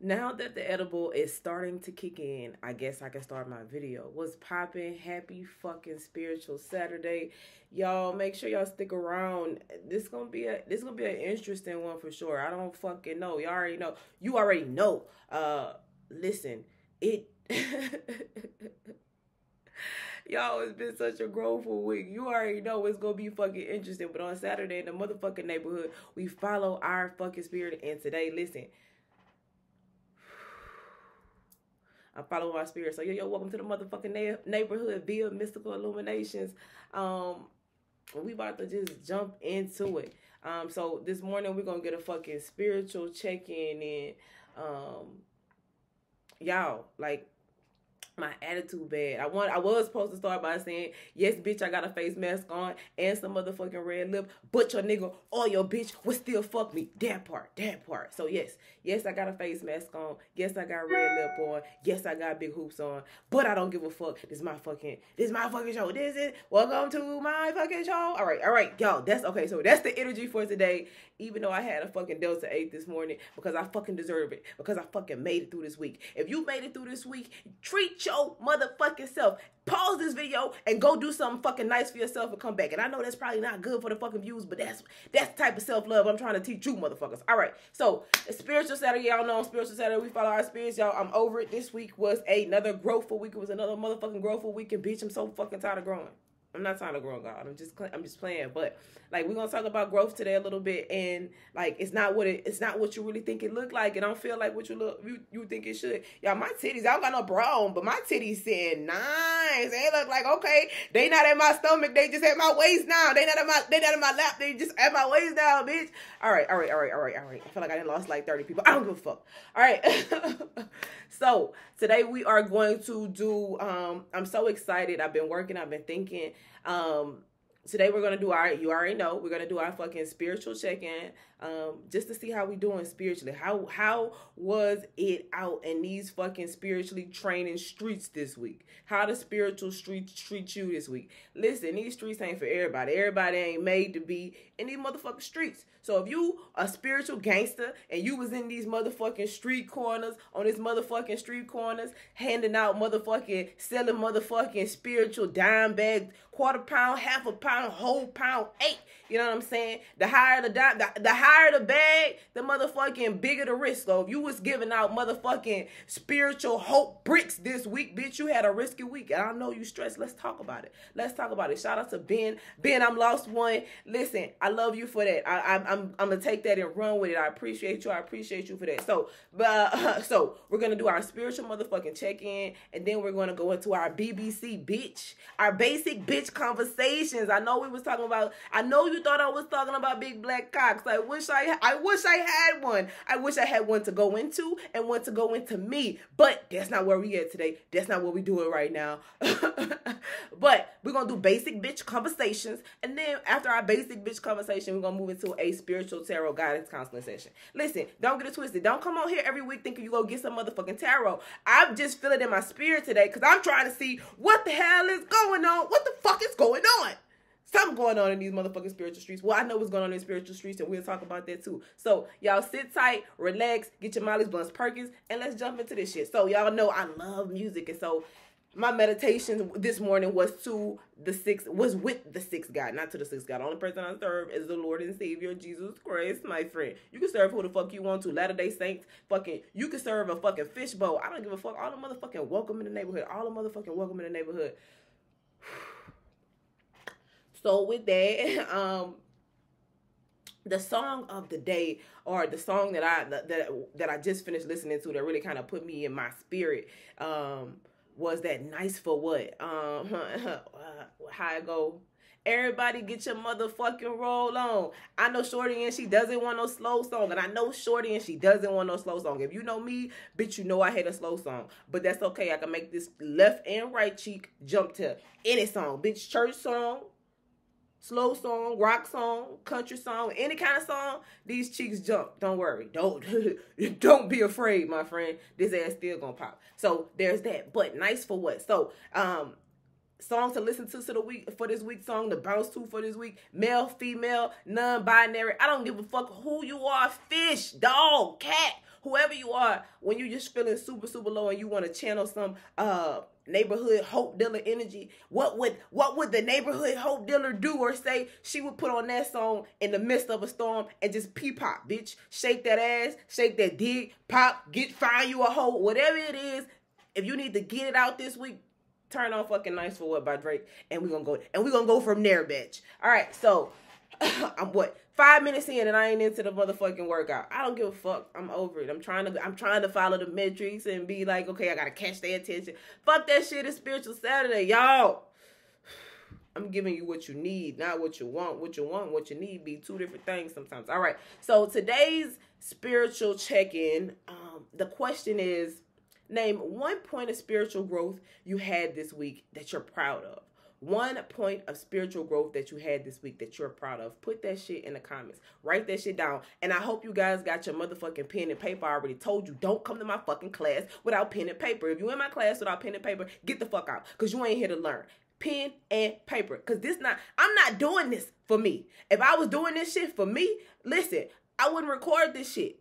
Now that the edible is starting to kick in, I guess I can start my video. What's poppin'? Happy fucking spiritual Saturday. Y'all make sure y'all stick around. This gonna be an interesting one for sure. I don't fucking know. Y'all already know. You already know. Listen, it y'all, it's been such a growthful week. You already know it's gonna be fucking interesting. But on Saturday in the motherfucking neighborhood, we follow our fucking spirit. And today, listen, I'm following my spirit. So yo, welcome to the motherfucking neighborhood via Mystical Illuminations. We about to just jump into it. So this morning we're gonna get a fucking spiritual check-in and y'all, like, my attitude bad. I was supposed to start by saying, yes, bitch, I got a face mask on and some motherfucking red lip, but your nigga or your bitch would still fuck me. That part. So yes, I got a face mask on. Yes, I got red lip on. Yes, I got big hoops on, but I don't give a fuck. This is my fucking show. This is welcome to my fucking show. All right, y'all. That's okay. So that's the energy for today. Even though I had a fucking Delta 8 this morning because I fucking deserve it. Because I fucking made it through this week. If you made it through this week, treat your motherfucking self. Pause this video and go do something fucking nice for yourself and come back. And I know that's probably not good for the fucking views, but that's the type of self-love I'm trying to teach you motherfuckers. All right, so it's Spiritual Saturday. Y'all know on Spiritual Saturday we follow our spirits. Y'all, I'm over it. This week was another growthful week. It was another motherfucking growthful week. And bitch, I'm so fucking tired of growing. I'm not tired of growing, God. I'm just playing. But like, we're gonna talk about growth today a little bit, and like, it's not what you really think it look like. It don't feel like what you think it should. Y'all, my titties, I don't got no bra on, but my titties saying nice. They look like, okay, they not at my stomach, they just at my waist now. They not at my lap, they just at my waist now, bitch. All right. I feel like I done lost like 30 people. I don't give a fuck. All right. So today we are going to do, I'm so excited. I've been working, I've been thinking. Today we're going to do you already know, we're going to do our fucking spiritual check-in, just to see how we doing spiritually. How was it out in these fucking spiritually training streets this week? How the spiritual streets treat you this week? Listen, these streets ain't for everybody. Everybody ain't made to be in these motherfucking streets. So if you a spiritual gangster and you was in these motherfucking street corners, on this motherfucking street corners, handing out motherfucking, selling motherfucking spiritual dime bags, quarter pound, half a pound, whole pound, 8. You know what I'm saying? The higher the dime, the higher the bag, the motherfucking bigger the risk. So if you was giving out motherfucking spiritual hope bricks this week, bitch, you had a risky week. And I know you stressed. Let's talk about it. Shout out to Ben. Ben, I'm lost one. Listen, I love you for that. I'm gonna take that and run with it. I appreciate you for that. So, so we're gonna do our spiritual motherfucking check-in, and then we're gonna go into our BBC bitch, our basic bitch conversations. I know we was talking about. I know you thought I was talking about big black cocks. I wish I had one. I wish I had one to go into and one to go into me. But that's not where we at today. That's not what we doing right now. But we're gonna do basic bitch conversations, and then after our basic bitch conversation, we're gonna move into a spiritual tarot guidance counseling session. Listen, don't get it twisted. Don't come on here every week thinking you go get some motherfucking tarot. I just feel it in my spirit today because I'm trying to see what the hell is going on. What the fuck is going on? Something going on in these motherfucking spiritual streets. Well, I know what's going on in spiritual streets, and we'll talk about that too. So, y'all sit tight, relax, get your Molly's, Blunts, Perkins, and let's jump into this shit. So, y'all know I love music, and so my meditation this morning was with the sixth God, not to the sixth God. The only person I serve is the Lord and Savior, Jesus Christ, my friend. You can serve who the fuck you want to. Latter-day Saints, you can serve a fucking fishbowl. I don't give a fuck. All the motherfucking welcome in the neighborhood. So with that, the song of the day, or the song that I just finished listening to that really kind of put me in my spirit, was that Nice for What? How I go? Everybody get your motherfucking roll on. I know Shorty and she doesn't want no slow song. And I know Shorty and she doesn't want no slow song. If you know me, bitch, you know I hate a slow song. But that's okay. I can make this left and right cheek jump to any song. Bitch, church song, slow song, rock song, country song, any kind of song, these cheeks jump. Don't worry. Don't be afraid, my friend. This ass still gonna pop. So there's that. But Nice for What? So song to listen to the week for this week, song to bounce to for this week, male, female, non-binary. I don't give a fuck who you are, fish, dog, cat, whoever you are. When you just feeling super, super low and you want to channel some neighborhood hope dealer energy, what would the neighborhood hope dealer do or say? She would put on that song in the midst of a storm and just pop, bitch. Shake that ass, shake that dick, pop, find you a hoe, whatever it is. If you need to get it out this week, turn on fucking Nice for What by Drake, and we're gonna go from there, bitch. All right, so I'm 5 minutes in and I ain't into the motherfucking workout. I don't give a fuck. I'm over it. I'm trying to follow the metrics and be like, okay, I gotta catch their attention. Fuck that shit. It's Spiritual Saturday, y'all. I'm giving you what you need, not what you want. What you want, what you need be two different things sometimes. All right, so today's spiritual check-in, the question is, name one point of spiritual growth you had this week that you're proud of. One point of spiritual growth that you had this week that you're proud of. Put that shit in the comments. Write that shit down. And I hope you guys got your motherfucking pen and paper. I already told you, don't come to my fucking class without pen and paper. If you in my class without pen and paper, get the fuck out. Because you ain't here to learn. Pen and paper. Because I'm not doing this for me. If I was doing this shit for me, listen, I wouldn't record this shit.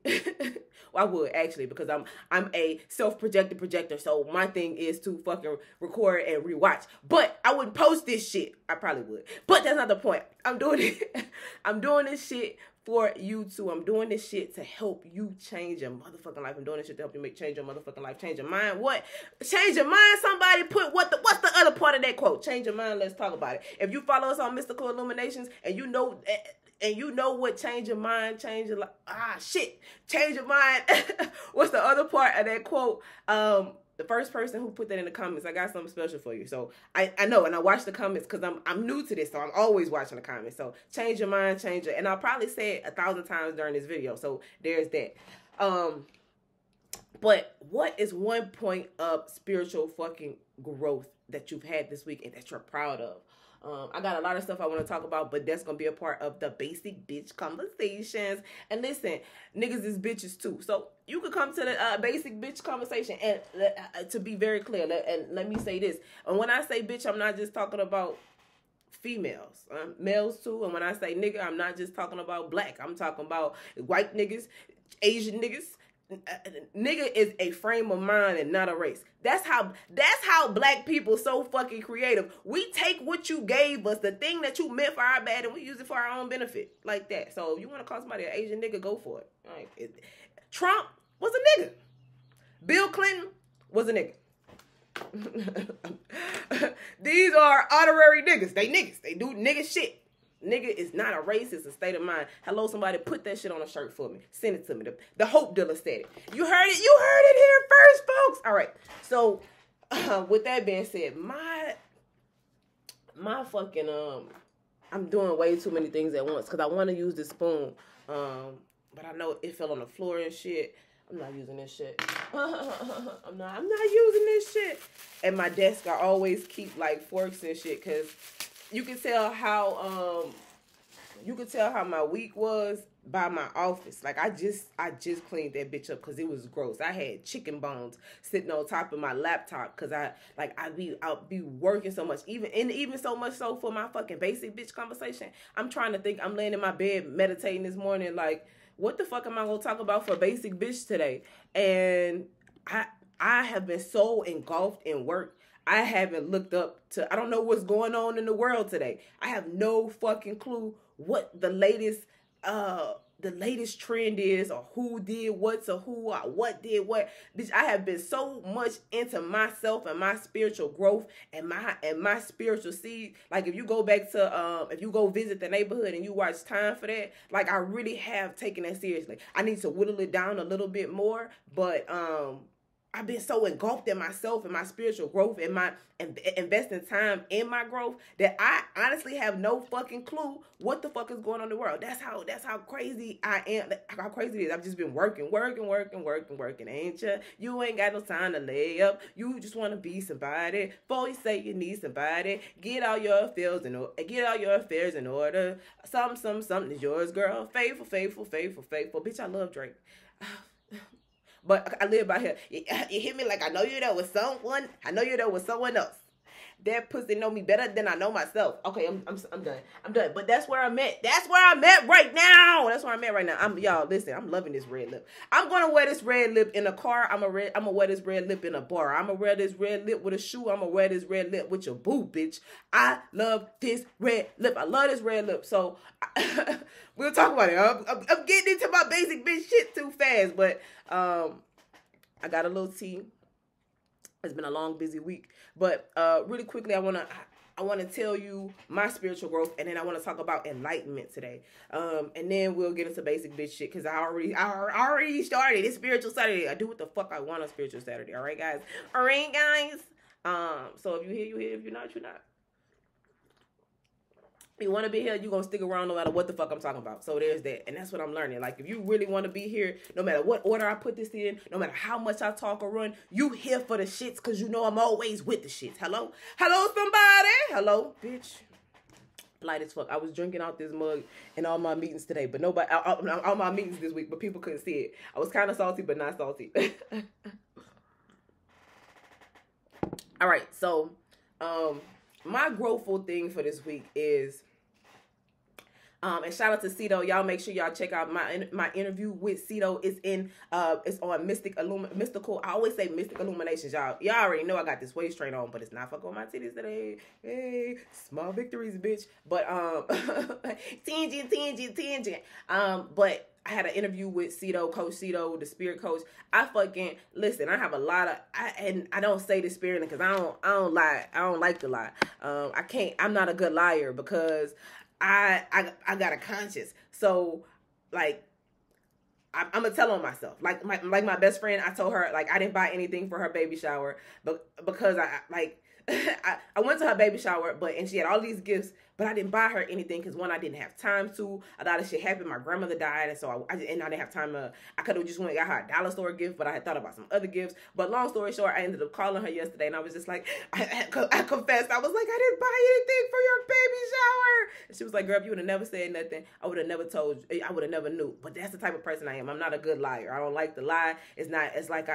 Well, I would actually, because I'm a self-projected projector. So my thing is to fucking record and rewatch. But I wouldn't post this shit. I probably would. But that's not the point. I'm doing it. I'm doing this shit for you too. I'm doing this shit to help you change your change your motherfucking life. Change your mind. What? Change your mind. Somebody put what's the other part of that quote? Change your mind. Let's talk about it. If you follow us on Mystical Illuminations and you know what change your mind, change your life. Change your mind. What's the other part of that quote? The first person who put that in the comments, I got something special for you. So I know, and I watch the comments because I'm new to this, so I'm always watching the comments. So change your mind, change it. And I'll probably say it 1,000 times during this video. So there's that. But what is one point of spiritual fucking growth that you've had this week and that you're proud of? I got a lot of stuff I want to talk about, but that's going to be a part of the basic bitch conversations. And listen, niggas is bitches too. So you could come to the basic bitch conversation. And to be very clear, let me say this. And when I say bitch, I'm not just talking about females, males too. And when I say nigga, I'm not just talking about black. I'm talking about white niggas, Asian niggas. Nigga is a frame of mind and not a race. That's how black people so fucking creative. We take what you gave us, the thing that you meant for our bad, and we use it for our own benefit, like that. So if you want to call somebody an Asian nigga, go for it. Like, Trump was a nigga. Bill Clinton was a nigga. These are honorary niggas. They niggas. They do nigga shit. Nigga is not a race, it's a state of mind. Hello, somebody put that shit on a shirt for me. Send it to me. The Hope Dealer said it. You heard it here first, folks. All right. So, with that being said, my fucking, I'm doing way too many things at once because I want to use this spoon. But I know it fell on the floor and shit. I'm not using this shit. I'm not using this shit. At my desk, I always keep like forks and shit because you can tell how my week was by my office. Like I just cleaned that bitch up because it was gross. I had chicken bones sitting on top of my laptop because I'll be working so much, even so much so for my fucking basic bitch conversation. I'm trying to think. I'm laying in my bed meditating this morning, like, what the fuck am I gonna talk about for basic bitch today? And I have been so engulfed in work. I haven't looked up to, I don't know what's going on in the world today. I have no fucking clue what the latest trend is or who did what to who or what did what. Bitch, I have been so much into myself and my spiritual growth and my spiritual seed. Like if you go back to, if you go visit the neighborhood and you watch Time for That, like I really have taken that seriously. I need to whittle it down a little bit more, but, I've been so engulfed in myself and my spiritual growth and my investing time in my growth that I honestly have no fucking clue what the fuck is going on in the world. That's how crazy I am. How crazy it is. I've just been working, ain't ya? You ain't got no time to lay up. You just want to be somebody. Before you say you need somebody, get all your affairs in order. Something is yours, girl. Faithful. Bitch, I love Drake. But I live by here. You hit me like I know you there with someone. I know you there with someone else. That pussy know me better than I know myself. Okay, I'm done. I'm done. But that's where I'm at. That's where I'm at right now. That's where I'm at right now. Y'all, listen, I'm loving this red lip. I'm gonna wear this red lip in a car. I'm gonna wear this red lip in a bar. I'm gonna wear this red lip with a shoe. I'm gonna wear this red lip with your boo, bitch. I love this red lip. I love this red lip. So we'll talk about it. I'm getting into my basic bitch shit too fast, but I got a little tea. It's been a long, busy week, but really quickly, I wanna tell you my spiritual growth, and then I want to talk about enlightenment today, and then we'll get into basic bitch shit because I already started. It's spiritual Saturday. I do what the fuck I want on spiritual Saturday. All right, guys. All right, guys. So if you here, you here. If you're not, you're not. You want to be here, you're going to stick around no matter what the fuck I'm talking about. So there's that. And that's what I'm learning. Like, if you really want to be here, no matter what order I put this in, no matter how much I talk or run, you here for the shits because you know I'm always with the shits. Hello? Hello, somebody? Hello? Bitch. Light as fuck. I was drinking out this mug in all my meetings today, but nobody, all my meetings this week, but people couldn't see it. I was kind of salty, but not salty. All right. So, my growthful thing for this week is, and shout out to Cito. Y'all make sure y'all check out my interview with Cito. It's on mystical. I always say Mystic Illuminations, y'all. Y'all already know I got this waist train on, but it's not fucking with my titties today. Hey, small victories, bitch. But tangent. But I had an interview with Cito, Coach Cito, the spirit coach. I fucking listen. I have a lot of, and I don't say this sparingly because I don't lie. I don't like to lie. I can't. I'm not a good liar because I got a conscience. So like I'm gonna tell on myself. Like my best friend, I told her like I didn't buy anything for her baby shower, but because I went to her baby shower, and she had all these gifts, but I didn't buy her anything because one, I didn't have time to. A lot of shit happened. My grandmother died, and so I didn't have time to. I could have just went and got her a dollar store gift, but I had thought about some other gifts. But long story short, I ended up calling her yesterday, and I was just like, I confessed, I was like, I didn't buy anything for your baby shower. And she was like, girl, if you would have never said nothing, I would have never told you. I would have never knew. But that's the type of person I am. I'm not a good liar. I don't like to lie. It's not. It's like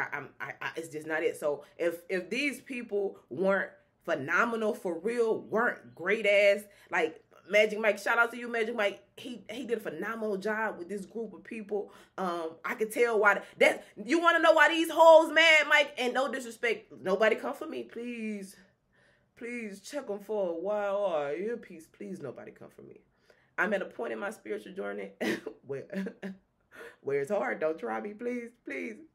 it's just not it. So if these people weren't phenomenal for real, weren't great ass like Magic Mike, shout out to you, Magic Mike. He did a phenomenal job with this group of people. I could tell why that you want to know why these hoes mad, Mike. And no disrespect, nobody come for me, please check them for a while or earpiece. Please, nobody come for me. I'm at a point in my spiritual journey where it's hard. Don't try me, please.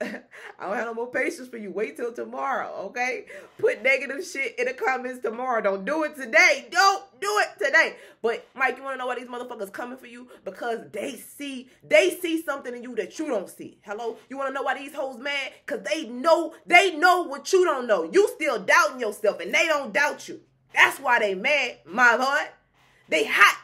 I don't have no more patience for you. Wait till tomorrow, okay? Put negative shit in the comments tomorrow. Don't do it today. Don't do it today. But Mike, you want to know why these motherfuckers coming for you? Because they see something in you that you don't see. Hello? You want to know why these hoes mad? Because they know what you don't know. You still doubting yourself, and they don't doubt you. That's why they mad, my lord. They hot.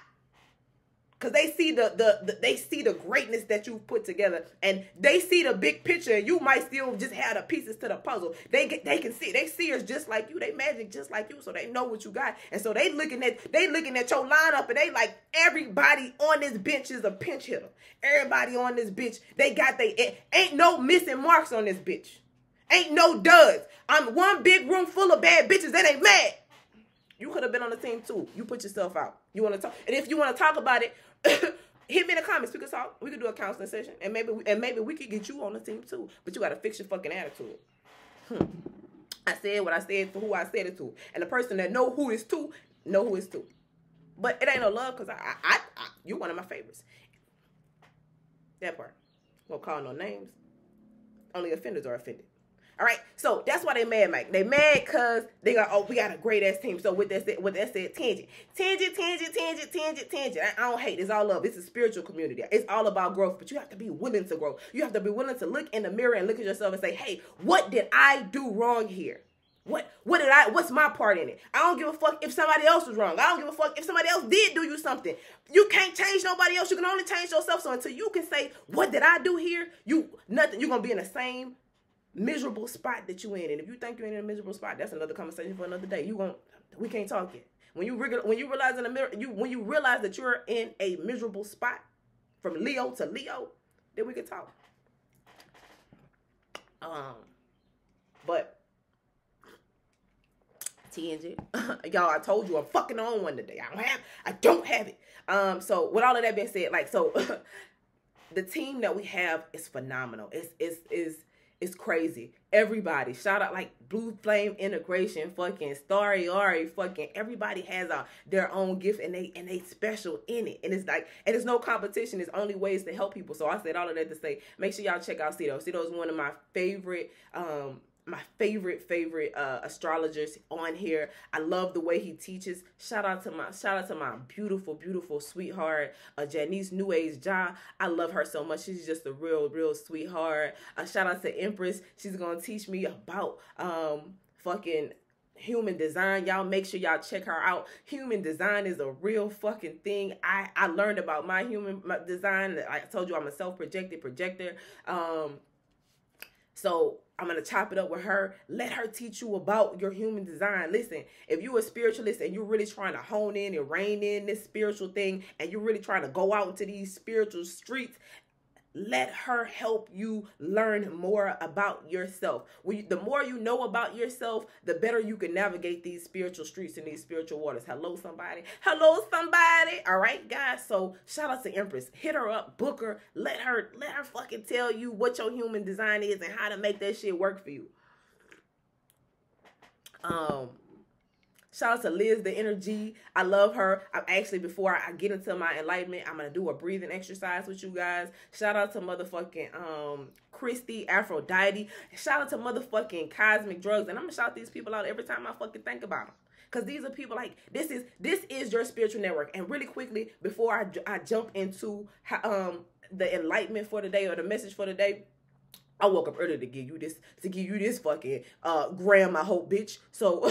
Because they see the greatness that you've put together, and they see the big picture, and you might still just have the pieces to the puzzle. They can see. They see us just like you. They magic just like you, so they know what you got. And so they looking at your lineup, and they like, everybody on this bench is a pinch hitter. Everybody on this bench, ain't no missing marks on this bitch. Ain't no duds. I'm one big room full of bad bitches that ain't mad. You could have been on the team too. You put yourself out. You want to talk, and if you want to talk about it, hit me in the comments. We could talk. We could do a counseling session, and maybe we could get you on the team too. But you got to fix your fucking attitude. I said what I said to who I said it to, and the person that know who it's to. But it ain't no love because you're one of my favorites. That part. Won't call no names. Only offenders are offended. All right, so that's why they mad, Mike. They mad because they got, we got a great ass team. So with that said, tangent. I don't hate. It's all love. It's a spiritual community. It's all about growth, but you have to be willing to grow. You have to be willing to look in the mirror and look at yourself and say, hey, what did I do wrong here? What's my part in it? I don't give a fuck if somebody else was wrong. I don't give a fuck if somebody else did do you something. You can't change nobody else. You can only change yourself. So until you can say, what did I do here? Nothing. You're going to be in the same miserable spot that you in. And if you think you're in a miserable spot, that's another conversation for another day. We can't talk yet. When you realize in the mirror, when you realize that you're in a miserable spot from Leo to Leo, then we can talk. But TNG. Y'all, I told you I'm fucking on one today. I don't have it. So with all of that being said, like, so the team that we have is phenomenal. It's crazy. Everybody, shout out like Blue Flame Integration, fucking Starry Ari, fucking everybody has their own gift and they special in it. And it's like, and it's no competition. It's only ways to help people. So I said all of that to say, make sure y'all check out Cito. Cito is one of my favorite astrologers on here. I love the way he teaches. Shout out to my beautiful sweetheart, Janice New Age Ja. I love her so much. She's just a real sweetheart. Shout out to Empress. She's gonna teach me about fucking human design. Y'all make sure y'all check her out. Human design is a real fucking thing. I learned about my design. I told you I'm a self-projected projector. So I'm going to chop it up with her. Let her teach you about your human design. Listen, if you're a spiritualist and you're really trying to hone in and rein in this spiritual thing, and you're really trying to go out into these spiritual streets, let her help you learn more about yourself. The more you know about yourself, the better you can navigate these spiritual streets and these spiritual waters. Hello, somebody. Hello, somebody. All right, guys. So shout out to Empress. Hit her up, book her. Let her fucking tell you what your human design is and how to make that shit work for you. Shout out to Liz, the energy. I love her. I'm actually, before I get into my enlightenment, I'm going to do a breathing exercise with you guys. Shout out to motherfucking Christy, Aphrodite. Shout out to motherfucking Cosmic Drugs. And I'm going to shout these people out every time I fucking think about them. Because these are people like, this is your spiritual network. And really quickly, before I jump into the enlightenment for the day or the message for the day, I woke up early to give you this fucking grandma hope, bitch. So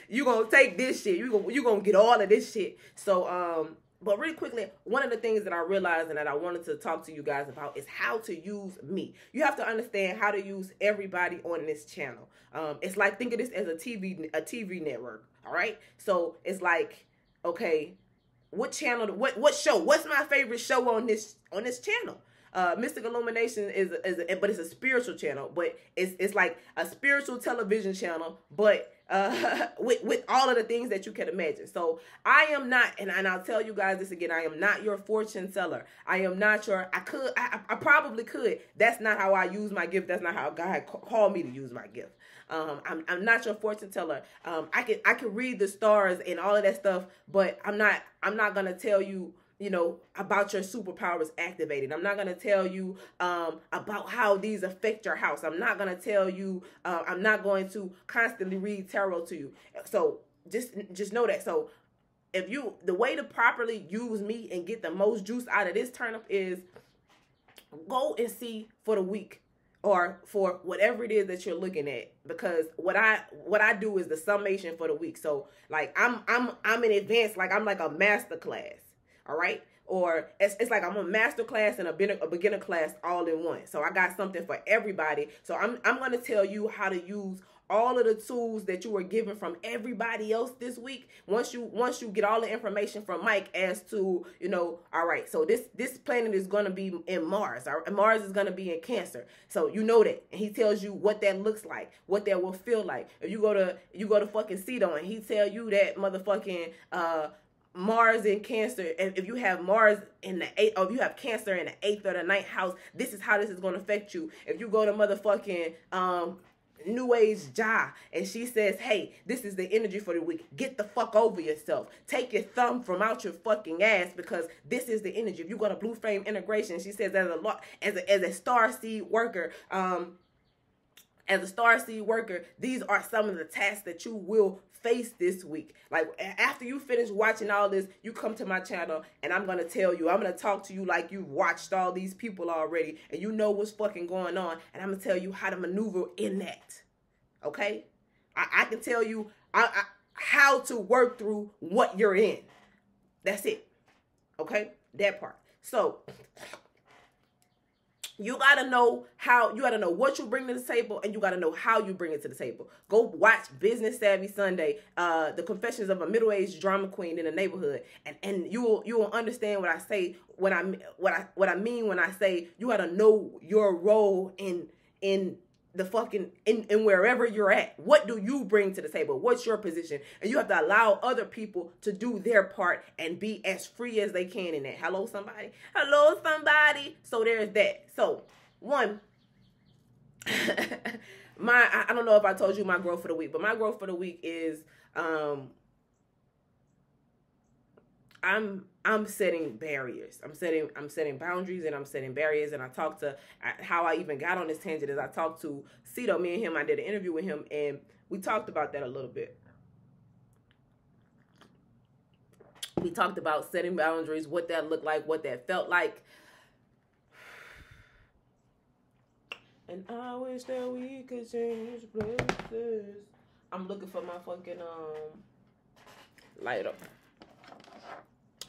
you gonna take this shit. You gonna get all of this shit. So but really quickly, one of the things that I realized and that I wanted to talk to you guys about is how to use me. You have to understand how to use everybody on this channel. It's like, think of this as a TV network. All right. So it's like, okay, what channel? What show? What's my favorite show on this channel? Mystic Illumination but it's a spiritual channel, but it's like a spiritual television channel, but with all of the things that you can imagine. So I am not, and I'll tell you guys this again, I am not your fortune teller. I am not your, I probably could. That's not how I use my gift. That's not how God called me to use my gift. I'm not your fortune teller. I can read the stars and all of that stuff, but I'm not gonna tell you, you know, about your superpowers activated. I'm not going to tell you about how these affect your house. I'm not going to tell you, I'm not going to constantly read tarot to you. So just know that. So the way to properly use me and get the most juice out of this turnip is go and see for the week or for whatever it is that you're looking at, because what I do is the summation for the week. So like I'm in advance, like I'm like a master class. All right. Or it's like I'm a master class and a beginner class all in one. So I got something for everybody. So I'm going to tell you how to use all of the tools that you were given from everybody else this week. Once you get all the information from Mike as to, you know, all right, so this planet is going to be in Mars. And Mars is going to be in Cancer. So you know that. And he tells you what that looks like, what that will feel like. If you go to fucking Cito and he tell you that motherfucking Mars in Cancer, and if you have Mars in the 8th, or if you have Cancer in the 8th or the 9th house, this is how this is going to affect you. If you go to motherfucking New Age Ja and she says, hey, this is the energy for the week, get the fuck over yourself. Take your thumb from out your fucking ass, because this is the energy. If you go to Blue Flame Integration, she says as a starseed worker, these are some of the tasks that you will face this week. Like after you finish watching all this, you come to my channel and I'm going to tell you, I'm going to talk to you like you've watched all these people already and you know what's fucking going on. And I'm going to tell you how to maneuver in that. Okay. I can tell you how to work through what you're in. That's it. Okay. That part. So you got to know what you bring to the table, and you got to know how you bring it to the table. Go watch Business Savvy Sunday, The Confessions of a Middle-Aged Drama Queen in the Neighborhood. And you will understand what I say, what I mean when I say you got to know your role in the fucking in wherever you're at. What do you bring to the table? What's your position? And you have to allow other people to do their part and be as free as they can in that. Hello, somebody. Hello, somebody. So there's that. So one, I don't know if I told you my growth for the week, but my growth for the week is I'm setting barriers. I'm setting boundaries, and I'm setting barriers. And I talked to how I even got on this tangent is I talked to Cito. Me and him, I did an interview with him, and we talked about that a little bit. We talked about setting boundaries, what that looked like, what that felt like. And I wish that we could change places. I'm looking for my fucking light up.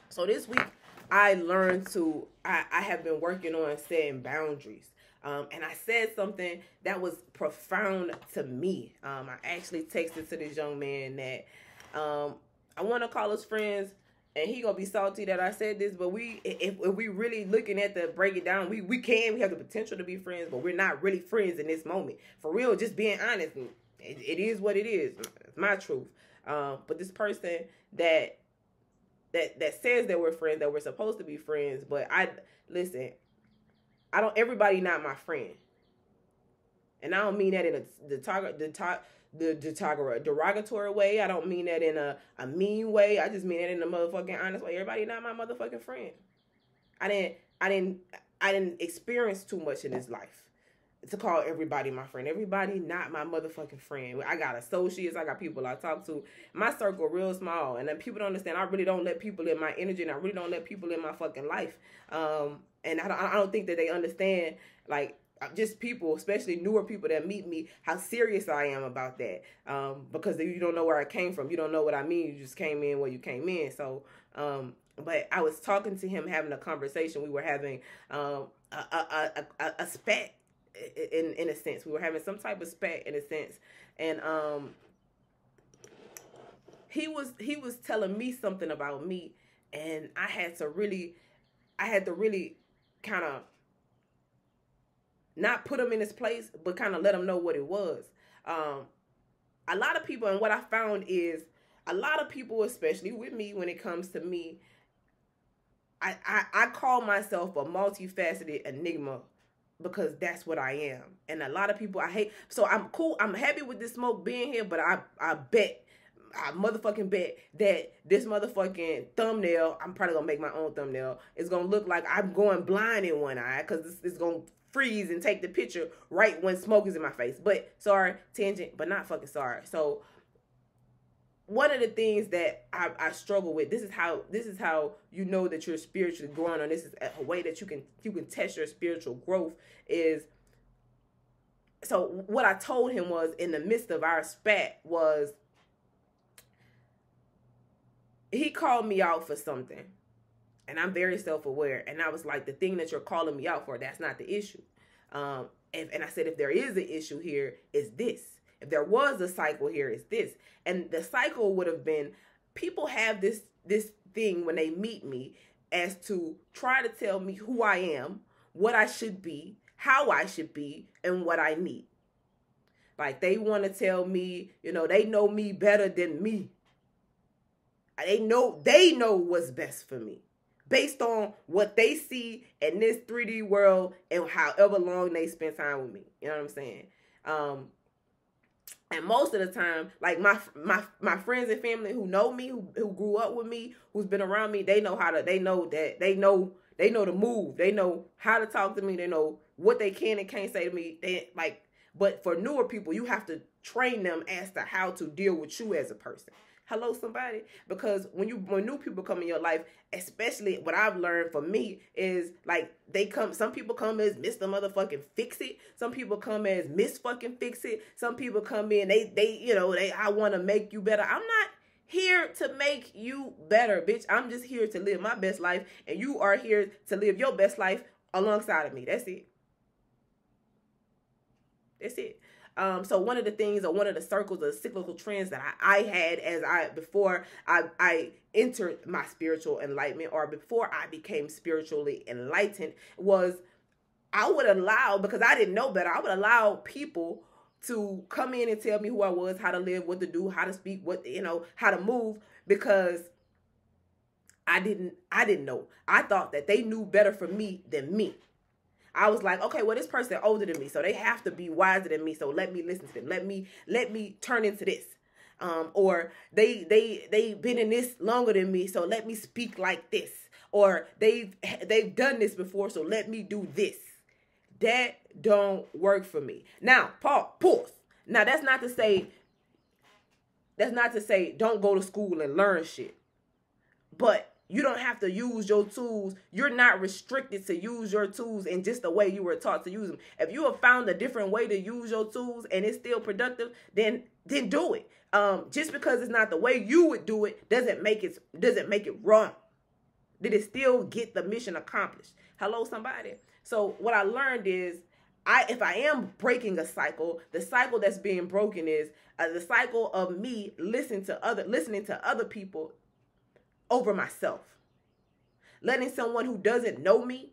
So this week, I learned to, I have been working on setting boundaries. And I said something that was profound to me. I actually texted to this young man that I want to call us friends. And he gonna be salty that I said this, but if we really looking at the break it down, we have the potential to be friends, but we're not really friends in this moment. For real, just being honest, it is what it is. It's my truth. But this person that says that we're friends, that we're supposed to be friends, but everybody not my friend. And I don't mean that in the derogatory way. I don't mean that in a mean way. I just mean that in a motherfucking honest way. Everybody not my motherfucking friend. I didn't experience too much in this life to call everybody my friend. Everybody not my motherfucking friend. I got associates. I got people I talk to. My circle real small. And then people don't understand. I really don't let people in my energy, and I really don't let people in my fucking life. And I don't think that they understand, like, just people, especially newer people that meet me, how serious I am about that. Because you don't know where I came from. You don't know what I mean. You just came in where you came in. So, but I was talking to him, having a conversation. We were having a spat in a sense. We were having some type of spat in a sense. And he was telling me something about me, and I had to really kind of not put him in his place, but kind of let him know what it was. A lot of people, and what I found is a lot of people, especially with me, when it comes to me, I call myself a multifaceted enigma because that's what I am. And a lot of people I hate. So I'm cool. I'm happy with this smoke being here, but I motherfucking bet that this motherfucking thumbnail, I'm probably gonna make my own thumbnail, is gonna look like I'm going blind in one eye because it's gonna freeze and take the picture right when smoke is in my face. But sorry, tangent, but not fucking sorry. So one of the things that I struggle with, this is how you know that you're spiritually growing, or this is a way that you can test your spiritual growth is. So what I told him was, in the midst of our spat, was he called me out for something. And I'm very self-aware. And I was like, the thing that you're calling me out for, that's not the issue. And I said, if there is an issue here, it's this. If there was a cycle here, it's this. And the cycle would have been, people have this thing when they meet me as to try to tell me who I am, what I should be, how I should be, and what I need. Like, they want to tell me, they know me better than me. They know what's best for me, based on what they see in this 3D world and however long they spend time with me. You know what I'm saying? And most of the time, like my friends and family who know me, who grew up with me, who's been around me, they know they know the move. They know how to talk to me. They know what they can and can't say to me. But for newer people, you have to train them as to how to deal with you as a person. Hello, somebody. Because when new people come in your life, especially what I've learned for me is, like, some people come as Mr. Motherfucking Fix It. Some people come as Miss Fucking Fix It. Some people come in, I want to make you better. I'm not here to make you better, bitch. I'm just here to live my best life, and you are here to live your best life alongside of me. That's it. That's it. So one of the things, or one of the circles of cyclical trends that I had before I entered my spiritual enlightenment, or before I became spiritually enlightened, was I would allow, because I didn't know better, I would allow people to come in and tell me who I was, how to live, what to do, how to speak, what, you know, how to move, because I didn't know. I thought that they knew better for me than me. I was like, okay, well, this person older than me, so they have to be wiser than me. So let me listen to them. Let me turn into this. Or they been in this longer than me, so let me speak like this. Or they've done this before, so let me do this. That don't work for me. Now, pause. Now, that's not to say don't go to school and learn shit. But you don't have to use your tools. You're not restricted to use your tools in just the way you were taught to use them. If you have found a different way to use your tools and it's still productive, then do it. Just because it's not the way you would do it doesn't make it wrong. Did it still get the mission accomplished? Hello, somebody. So what I learned is, if I am breaking a cycle, the cycle that's being broken is the cycle of me listening to other people over myself. Letting someone who doesn't know me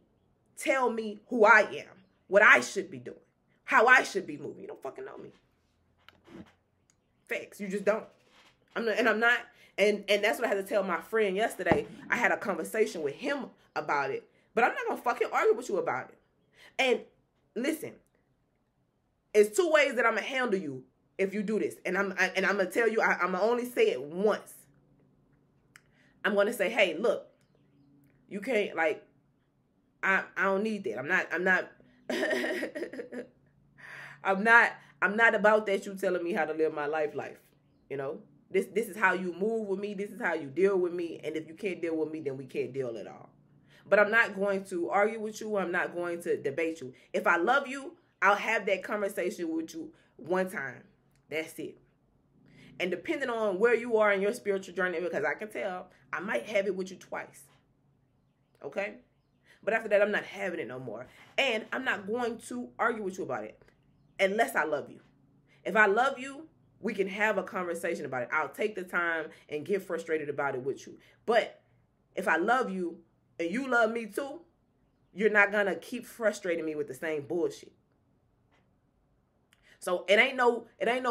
tell me who I am, what I should be doing, how I should be moving. You don't fucking know me. Facts. You just don't. I'm not. And that's what I had to tell my friend yesterday. I had a conversation with him about it, but I'm not gonna fucking argue with you about it. And listen, it's two ways that I'm gonna handle you if you do this. And I'm gonna tell you, I'm gonna only say it once. I'm going to say, hey, look, you can't, like, I don't need that. I'm not about that you telling me how to live my life. You know, this is how you move with me. This is how you deal with me. And if you can't deal with me, then we can't deal at all. But I'm not going to argue with you. I'm not going to debate you. If I love you, I'll have that conversation with you one time. That's it. And depending on where you are in your spiritual journey, because I can tell, I might have it with you twice. Okay? But after that, I'm not having it no more. And I'm not going to argue with you about it unless I love you. If I love you, we can have a conversation about it. I'll take the time and get frustrated about it with you. But if I love you and you love me too, you're not going to keep frustrating me with the same bullshit. So it ain't no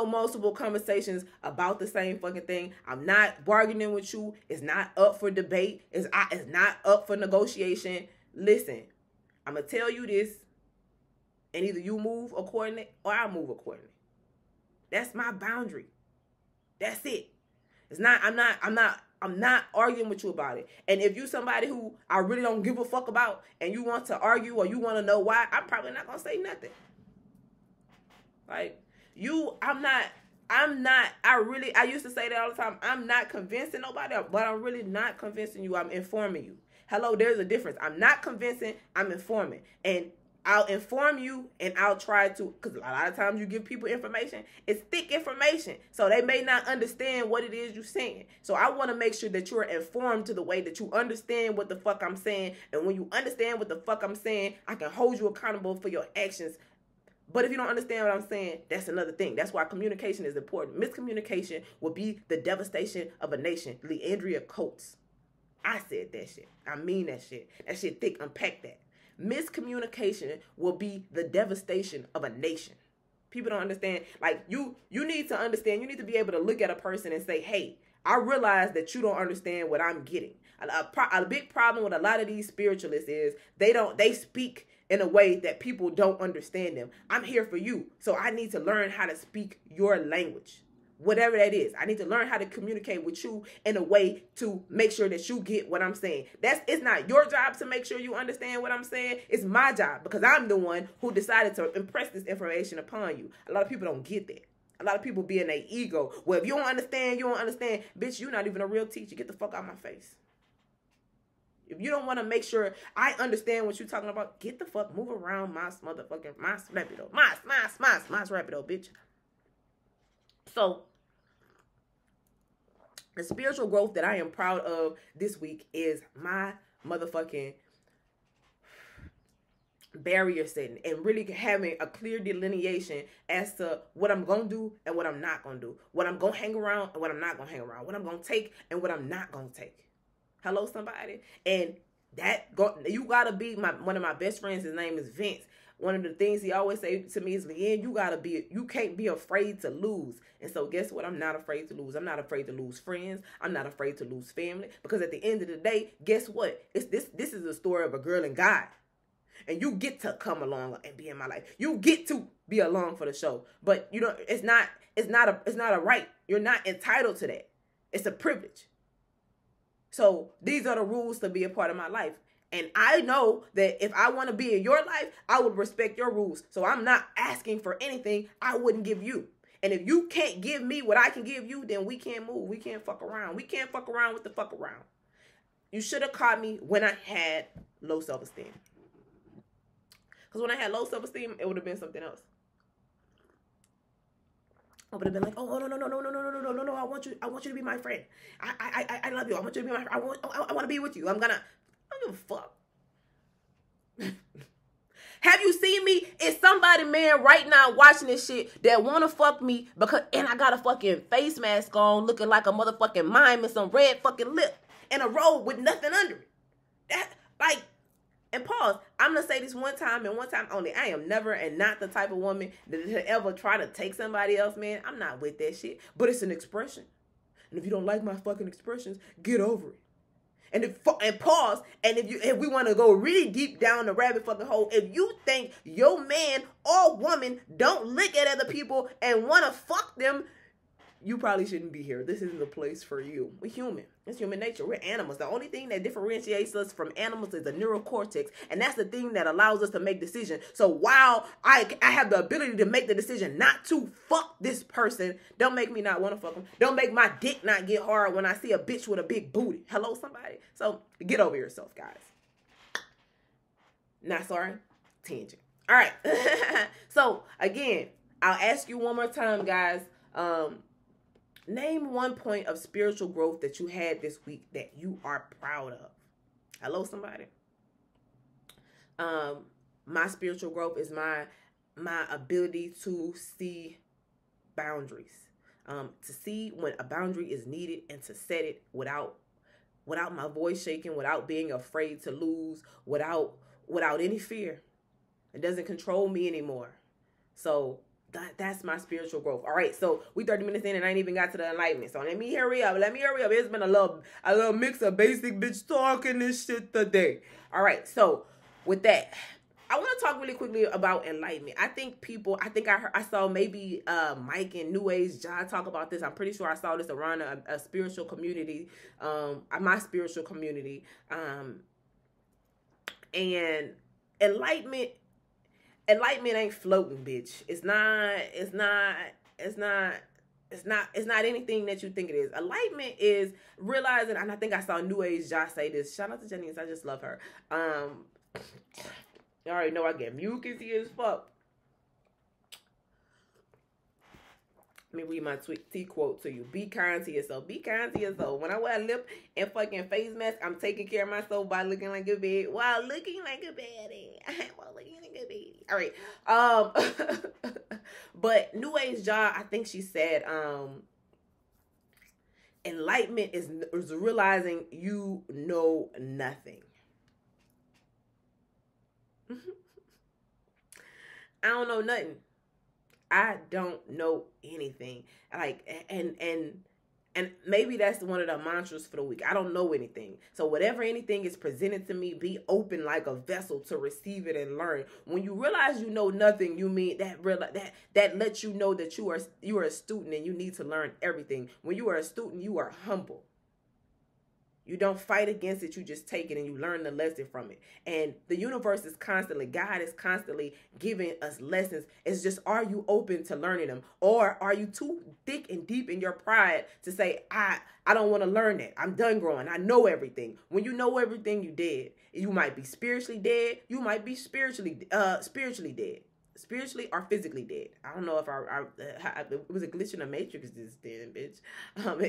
multiple conversations about the same fucking thing. I'm not bargaining with you. It's not up for debate. It's not up for negotiation. Listen, I'm gonna tell you this, and either you move accordingly or I move accordingly. That's my boundary. That's it. It's not. I'm not arguing with you about it. And if you somebody who I really don't give a fuck about, and you want to argue or you want to know why, I'm probably not gonna say nothing. Like, I used to say that all the time. I'm not convincing nobody, but I'm really not convincing you. I'm informing you. Hello, there's a difference. I'm not convincing, I'm informing. And I'll inform you and I'll try to, because a lot of times you give people information, it's thick information. So they may not understand what it is you're saying. So I want to make sure that you're informed to the way that you understand what the fuck I'm saying. And when you understand what the fuck I'm saying, I can hold you accountable for your actions. But if you don't understand what I'm saying, that's another thing. That's why communication is important. Miscommunication will be the devastation of a nation. LeandreiaCoates. I said that shit. I mean that shit. That shit thick. Unpack that. Miscommunication will be the devastation of a nation. People don't understand. Like, you need to understand. You need to be able to look at a person and say, hey, I realize that you don't understand what I'm getting. A big problem with a lot of these spiritualists is they speak in a way that people don't understand them. I'm here for you. So I need to learn how to speak your language. Whatever that is. I need to learn how to communicate with you in a way to make sure that you get what I'm saying. It's not your job to make sure you understand what I'm saying. It's my job, because I'm the one who decided to impress this information upon you. A lot of people don't get that. A lot of people be in their ego. Well, if you don't understand, you don't understand. Bitch, you're not even a real teacher. Get the fuck out of my face. If you don't want to make sure I understand what you're talking about, get the fuck, move around my motherfucking, my rapido, my rapido, bitch. So, the spiritual growth that I am proud of this week is my motherfucking barrier setting and really having a clear delineation as to what I'm going to do and what I'm not going to do. What I'm going to hang around and what I'm not going to hang around. What I'm going to take and what I'm not going to take. Hello, somebody. And you gotta be one of my best friends. His name is Vince. one of the things he always say to me is, Leand, you can't be afraid to lose. And so guess what? I'm not afraid to lose. I'm not afraid to lose friends. I'm not afraid to lose family. Because at the end of the day, guess what? This is a story of a girl and God. And you get to come along and be in my life. You get to be along for the show. But you know, it's not a right. You're not entitled to that. It's a privilege. So these are the rules to be a part of my life. And I know that if I want to be in your life, I would respect your rules. So I'm not asking for anything I wouldn't give you. And if you can't give me what I can give you, then we can't move. We can't fuck around. We can't fuck around with the fuck around. You should have caught me when I had low self-esteem. Because when I had low self-esteem, it would have been something else. I would have been like, oh, no, I want you to be my friend. I love you. I want you to be my friend. I want to be with you. I don't give a fuck. Have you seen me? Is somebody, man, right now watching this shit that want to fuck me and I got a fucking face mask on looking like a motherfucking mime and some red fucking lip and a robe with nothing under it? And pause, I'm going to say this one time and one time only. I am never and not the type of woman that ever try to take somebody else, man. I'm not with that shit. But it's an expression. And if you don't like my fucking expressions, get over it. And pause, and if we want to go really deep down the rabbit fucking hole, if you think your man or woman don't look at other people and want to fuck them, you probably shouldn't be here. This isn't the place for you. We're human. It's human nature. We're animals. The only thing that differentiates us from animals is the neural cortex. And that's the thing that allows us to make decisions. So while I have the ability to make the decision not to fuck this person, don't make me not want to fuck them. Don't make my dick not get hard when I see a bitch with a big booty. Hello, somebody? So get over yourself, guys. Not sorry. Tangent. All right. So again, I'll ask you one more time, guys. Name one point of spiritual growth that you had this week that you are proud of. Hello, somebody. My spiritual growth is my ability to see boundaries. To see when a boundary is needed and to set it without my voice shaking, without being afraid to lose, without any fear. It doesn't control me anymore. So that's my spiritual growth. All right, so we 30 minutes in and I ain't even got to the enlightenment. So let me hurry up. It's been a little mix of basic bitch talking this shit today. All right, so with that, I want to talk really quickly about enlightenment. I saw maybe Mike and New Age John talk about this. I'm pretty sure I saw this around a spiritual community, my spiritual community, and enlightenment ain't floating, bitch. It's not anything that you think it is. Enlightenment is realizing, and I think I saw New Age Josh say this. Shout out to Jennings. I just love her. You already know I get mucusy as fuck. Let me read my T quote to you. Be kind to yourself. Be kind to yourself. When I wear a lip and fucking face mask, I'm taking care of myself by looking like a baby. While looking like a baddie. All right. But New Age John, I think she said, enlightenment is realizing you know nothing. I don't know nothing. I don't know anything. And maybe that's one of the mantras for the week. I don't know anything. So whatever anything is presented to me, be open like a vessel to receive it and learn. When you realize you know nothing, you mean that lets you know that you are a student and you need to learn everything. When you are a student, you are humble. You don't fight against it. You just take it and you learn the lesson from it. And the universe is constantly, God is constantly giving us lessons. It's just, are you open to learning them? Or are you too thick and deep in your pride to say, I don't want to learn that. I'm done growing. I know everything. When you know everything, you dead. You might be spiritually dead. You might be spiritually dead. Spiritually or physically dead. I don't know if it was a glitch in the matrix this then, bitch.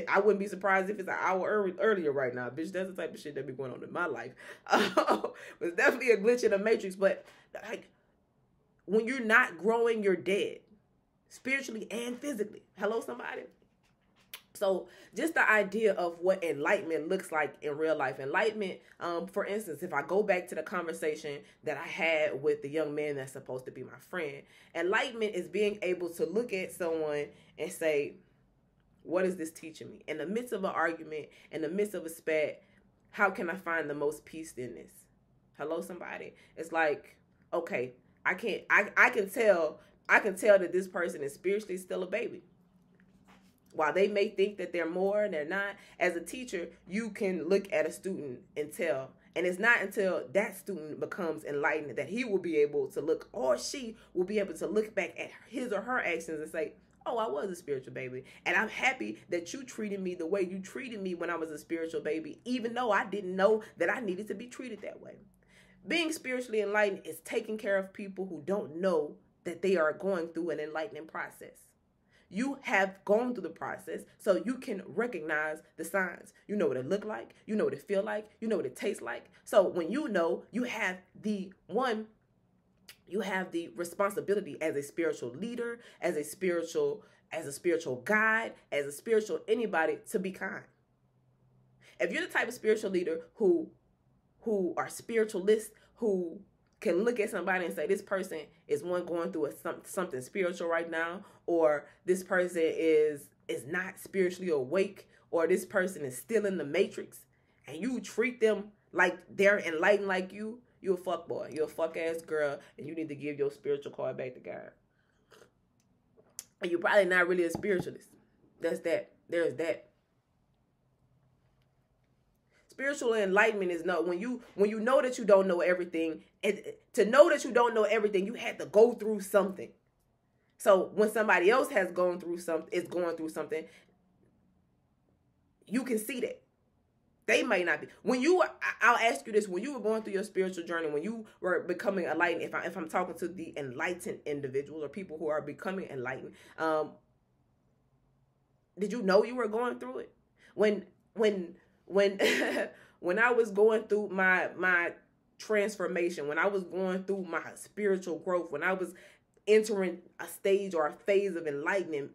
I wouldn't be surprised if it's an hour earlier right now, bitch. That's the type of shit that be going on in my life. It's definitely a glitch in the matrix, but like when you're not growing, you're dead. Spiritually and physically. Hello, somebody? So just the idea of what enlightenment looks like in real life. Enlightenment, for instance, if I go back to the conversation that I had with the young man that's supposed to be my friend, enlightenment is being able to look at someone and say, what is this teaching me? In the midst of an argument, in the midst of a spat, how can I find the most peace in this? Hello, somebody. It's like, okay, I can tell that this person is spiritually still a baby. While they may think that they're more, they're not. As a teacher, you can look at a student and tell. And it's not until that student becomes enlightened that he will be able to look, or she will be able to look back at his or her actions and say, oh, I was a spiritual baby. And I'm happy that you treated me the way you treated me when I was a spiritual baby, even though I didn't know that I needed to be treated that way. Being spiritually enlightened is taking care of people who don't know that they are going through an enlightening process. You have gone through the process, so you can recognize the signs. You know what it look like. You know what it feel like. You know what it tastes like. So when you know, you have the responsibility as a spiritual leader, as a spiritual guide, as a spiritual anybody to be kind. If you're the type of spiritual leader who are spiritualists, who can look at somebody and say, this person is one going through something spiritual right now, or this person is not spiritually awake, or this person is still in the matrix, and you treat them like they're enlightened like you're a fuck boy, you're a fuck ass girl, and you need to give your spiritual card back to God. And you're probably not really a spiritualist. There's that. Spiritual enlightenment is when you know that you don't know everything. To know that you don't know everything, you had to go through something. So when somebody else is going through something, you can see that. They may not be. I'll ask you this, when you were going through your spiritual journey, when you were becoming enlightened, if I'm talking to the enlightened individuals or people who are becoming enlightened, did you know you were going through it? When I was going through my transformation, when I was going through my spiritual growth, when I was entering a stage or a phase of enlightenment,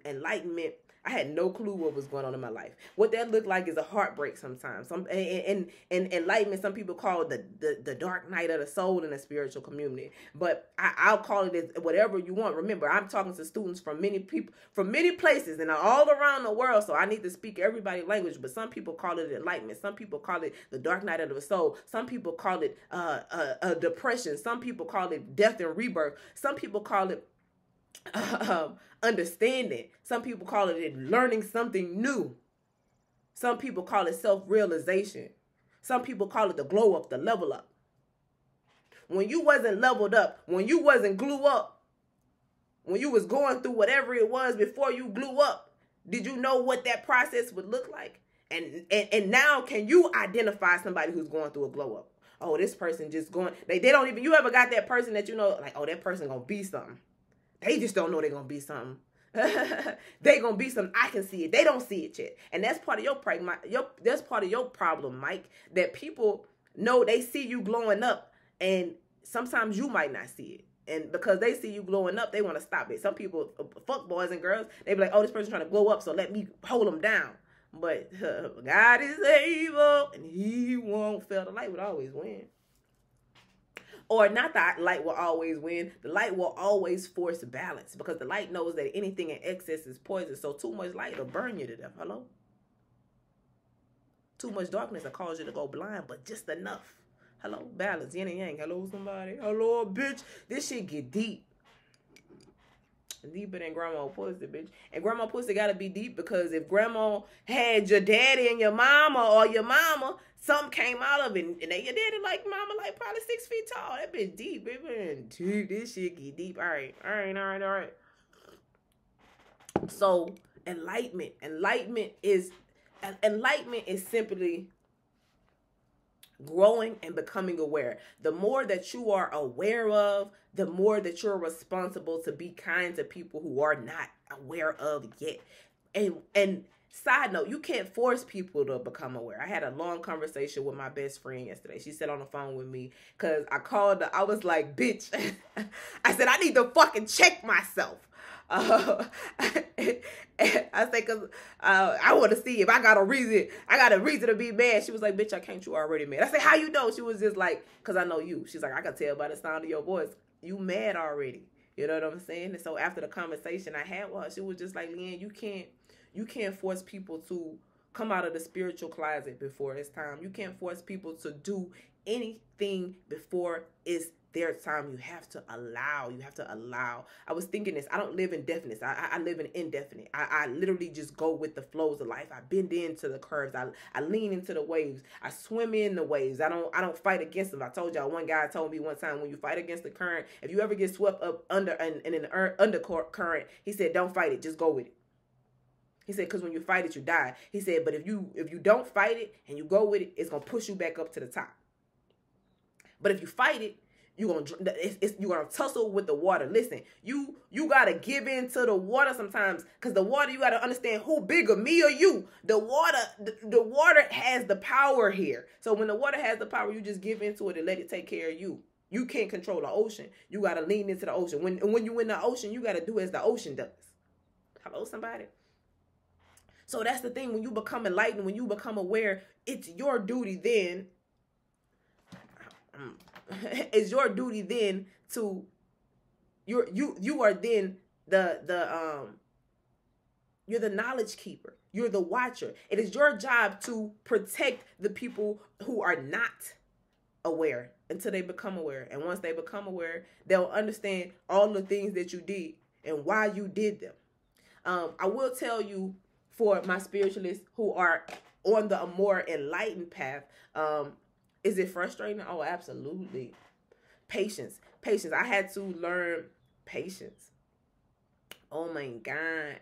I had no clue what was going on in my life. What that looked like is a heartbreak sometimes. And enlightenment, some people call it the dark night of the soul in the spiritual community. But I'll call it whatever you want. Remember, I'm talking to students from many people, from many places and all around the world. So I need to speak everybody's language. But some people call it enlightenment. Some people call it the dark night of the soul. Some people call it a depression. Some people call it death and rebirth. Some people call it understanding. Some people call it learning something new. Some people call it self-realization. Some people call it the glow up, the level up. When you wasn't leveled up, when you wasn't glue up, when you was going through whatever it was before you glue up, did you know what that process would look like? And now can you identify somebody who's going through a glow up? Oh, this person just going, they don't even, you ever got that person that you know, like, oh, that person gonna be something. They just don't know they're going to be something. They're going to be something. I can see it. They don't see it yet. And that's part of that's part of your problem, Mike, that people know they see you glowing up and sometimes you might not see it. And because they see you glowing up, they want to stop it. Some people, fuck boys and girls, they be like, oh, this person's trying to glow up, so let me hold them down. But God is able and he won't fail. The light would always win. Or not that light will always win. The light will always force balance because the light knows that anything in excess is poison. So too much light will burn you to death. Hello? Too much darkness will cause you to go blind, but just enough. Hello? Balance. Yin and yang. Hello, somebody. Hello, bitch. This shit get deep. Deeper than grandma pussy, bitch. And grandma pussy gotta be deep because if grandma had your daddy and your mama or your mama, something came out of it. And then your daddy like mama like probably 6 feet tall. That bitch deep, baby. Dude, this shit get deep. All right. So enlightenment is simply growing and becoming aware. The more that you are aware of, the more that you're responsible to be kind to people who are not aware of yet. And side note, you can't force people to become aware. I had a long conversation with my best friend yesterday. She sat on the phone with me because I called her. I was like, bitch. I said, I need to fucking check myself. I say, cause I want to see if I got a reason. I got a reason to be mad. She was like, bitch, I can't. You already mad. I say, how you know? She was just like, cause I know you. She's like, I can tell by the sound of your voice. You mad already. You know what I'm saying? And so after the conversation I had with her, she was just like, Leanne, you can't force people to come out of the spiritual closet before it's time. You can't force people to do anything before it's their time. You have to allow. You have to allow. I was thinking this. I don't live in definite. I live in indefinite. I literally just go with the flows of life. I bend into the curves. I lean into the waves. I swim in the waves. I don't fight against them. I told y'all, one guy told me one time, when you fight against the current, if you ever get swept up under and in an undercurrent, he said, don't fight it. Just go with it. He said, because when you fight it, you die. He said, but if you don't fight it and you go with it, it's going to push you back up to the top. But if you fight it, you're gonna tussle with the water. Listen, you gotta give in to the water sometimes, because the water, you gotta understand who bigger, me or you. The water has the power here. So when the water has the power, you just give into it and let it take care of you. You can't control the ocean. You gotta lean into the ocean. When you in the ocean, you gotta do as the ocean does. Hello, somebody. So that's the thing. When you become enlightened, when you become aware, it's your duty then. It's your duty then to you are then you're the knowledge keeper. You're the watcher. It is your job to protect the people who are not aware until they become aware. And once they become aware, they'll understand all the things that you did and why you did them. I will tell you, for my spiritualists who are on the more enlightened path, is it frustrating? Oh, absolutely. Patience. I had to learn patience. Oh my God.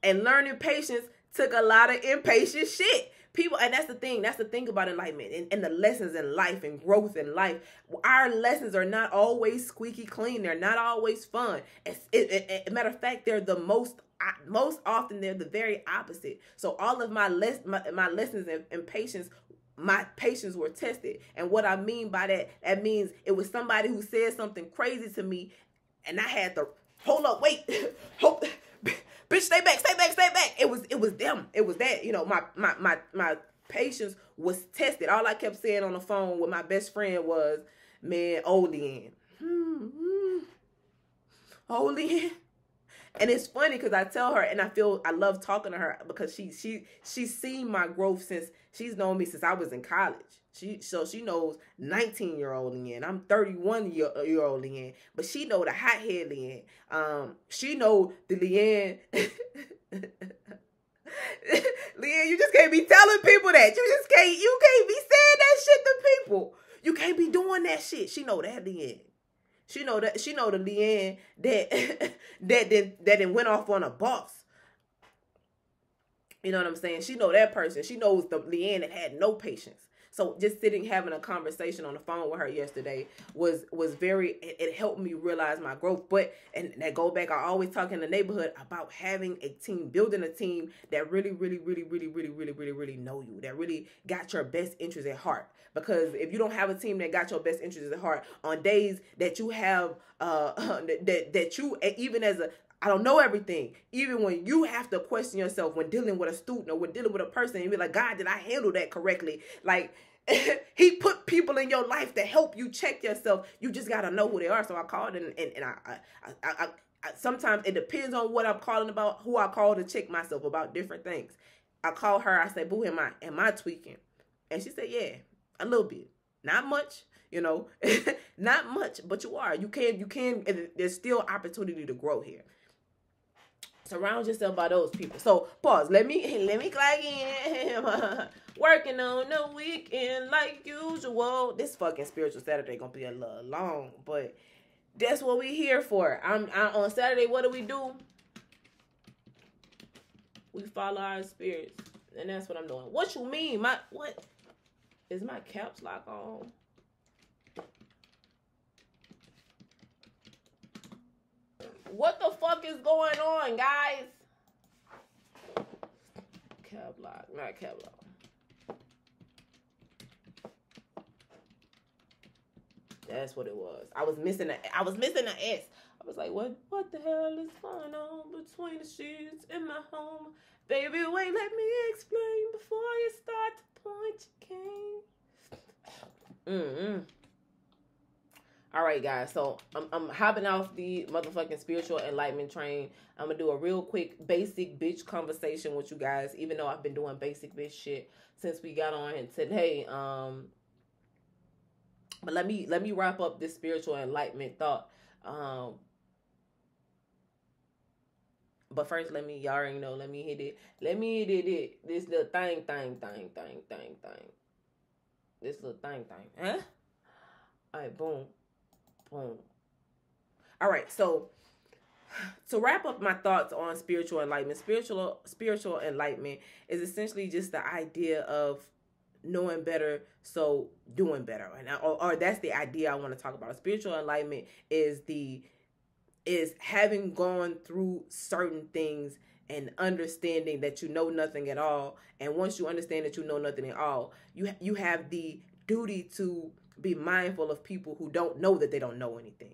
And learning patience took a lot of impatient shit. People, and that's the thing. That's the thing about enlightenment and the lessons in life and growth in life. Our lessons are not always squeaky clean. They're not always fun. Matter of fact, they're the most often they're the very opposite. So all of my lessons and patience, my patience were tested. And what I mean by that means it was somebody who said something crazy to me, and I had to hold up, wait, hold, bitch, stay back. It was them. It was that, my patience was tested. All I kept saying on the phone with my best friend was, man, Leanne. Leanne. And it's funny because I tell her, and I love talking to her, because she's seen my growth since she's known me since I was in college. So she knows 19-year-old Leanne. I'm 31-year-old Leanne, but she know the hothead Leanne. She know the Leanne. Leanne, you just can't be telling people that. You can't be saying that shit to people. You can't be doing that shit. She know that Leanne. She know the Leanne that went off on a boss. You know what I'm saying? She know that person. She knows the Leanne that had no patience. So just having a conversation on the phone with her yesterday was very, it helped me realize my growth. And that go back, I always talk in the neighborhood about having a team, building a team that really know you, that really got your best interests at heart. Because if you don't have a team that got your best interests at heart, on days that you have, that you, even as I don't know everything. Even when you have to question yourself when dealing with a student or when dealing with a person, you be like, God, did I handle that correctly? Like, he put people in your life to help you check yourself. You just got to know who they are. So I called and I sometimes it depends on what I'm calling about, who I call to check myself about different things. I call her. I say, boo, am I tweaking? And she said, yeah, a little bit. Not much. Not much, but you are. You can, there's still opportunity to grow here. Surround yourself by those people. So pause. Let me clock in. Working on the weekend like usual. This fucking spiritual Saturday gonna be a little long, but that's what we here for. I'm on Saturday. What do? We follow our spirits, and that's what I'm doing. What you mean? What is my caps lock on? What the fuck is going on, guys? Cap lock, not cap lock. That's what it was. I was missing an S. I was like, what the hell is going on between the sheets in my home? Baby, wait, let me explain before you start to point your cane. All right, guys. So I'm hopping off the motherfucking spiritual enlightenment train. I'm gonna do a real quick basic bitch conversation with you guys, even though I've been doing basic bitch shit since we got on today. But let me wrap up this spiritual enlightenment thought. But first, y'all already know, let me hit it. This little thing. This little thing. Huh? All right, boom. All right, so to wrap up my thoughts on spiritual enlightenment, spiritual enlightenment is essentially just the idea of knowing better, so doing better, or that's the idea I want to talk about. Spiritual enlightenment is having gone through certain things and understanding that you know nothing at all. And once you understand that you know nothing at all, you have the duty to be mindful of people who don't know that they don't know anything.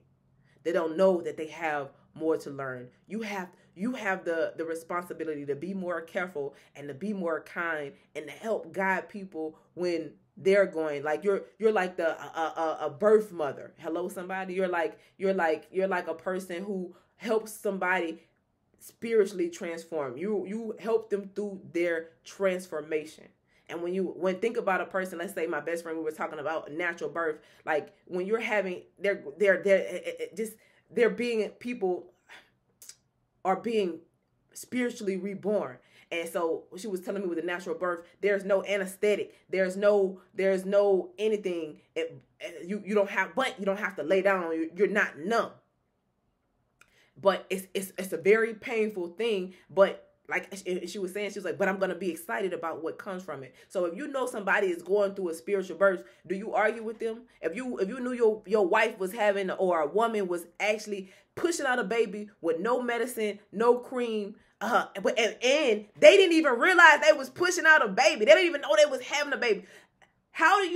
They don't know that they have more to learn. You have the responsibility to be more careful and to be more kind and to help guide people when they're going, like you're like a birth mother. Hello, somebody. You're like a person who helps somebody spiritually transform. You help them through their transformation. And when think about a person, let's say my best friend, we were talking about natural birth, like when you're having, people are being spiritually reborn. And so she was telling me with a natural birth, there's no anesthetic, there's no anything. You don't have to lay down. You're not numb. But it's a very painful thing. But like she was saying, she was like, but I'm going to be excited about what comes from it. So if you know somebody is going through a spiritual birth, do you argue with them? If you knew your wife was having, or a woman was actually pushing out a baby with no medicine, no cream, and they didn't even realize they was pushing out a baby. They didn't even know they was having a baby. How do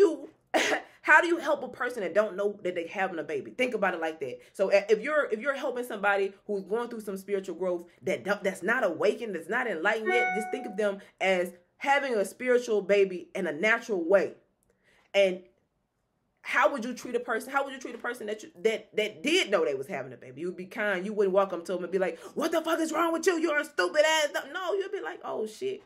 you help a person that don't know that they're having a baby? Think about it like that. So if you're helping somebody who's going through some spiritual growth that's not awakened, that's not enlightened yet, just think of them as having a spiritual baby in a natural way. And how would you treat a person? How would you treat a person that did know they was having a baby? You would be kind. You wouldn't walk up to them and be like, "What the fuck is wrong with you? You're a stupid ass." No, you'd be like, "Oh shit,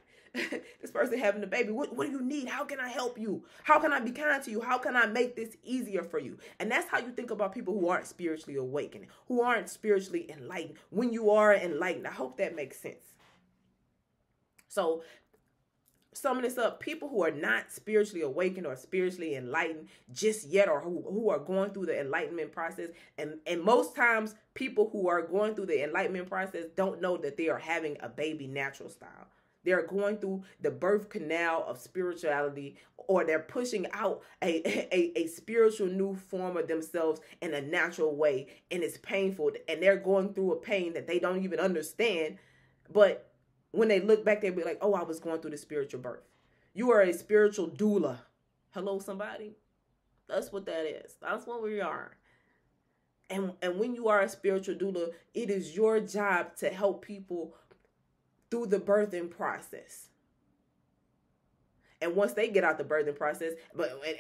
this person having a baby. What do you need? How can I help you? How can I be kind to you? How can I make this easier for you?" And that's how you think about people who aren't spiritually awakened, who aren't spiritually enlightened. When you are enlightened, I hope that makes sense. So, summing this up, people who are not spiritually awakened or spiritually enlightened just yet, or who are going through the enlightenment process, and most times people who are going through the enlightenment process don't know that they are having a baby natural style. They're going through the birth canal of spirituality, or they're pushing out a spiritual new form of themselves in a natural way, and it's painful, and they're going through a pain that they don't even understand. But when they look back, they'll be like, "Oh, I was going through the spiritual birth." You are a spiritual doula. Hello, somebody. That's what that is. That's what we are. And when you are a spiritual doula, it is your job to help people through the birthing process. And once they get out the birthing process,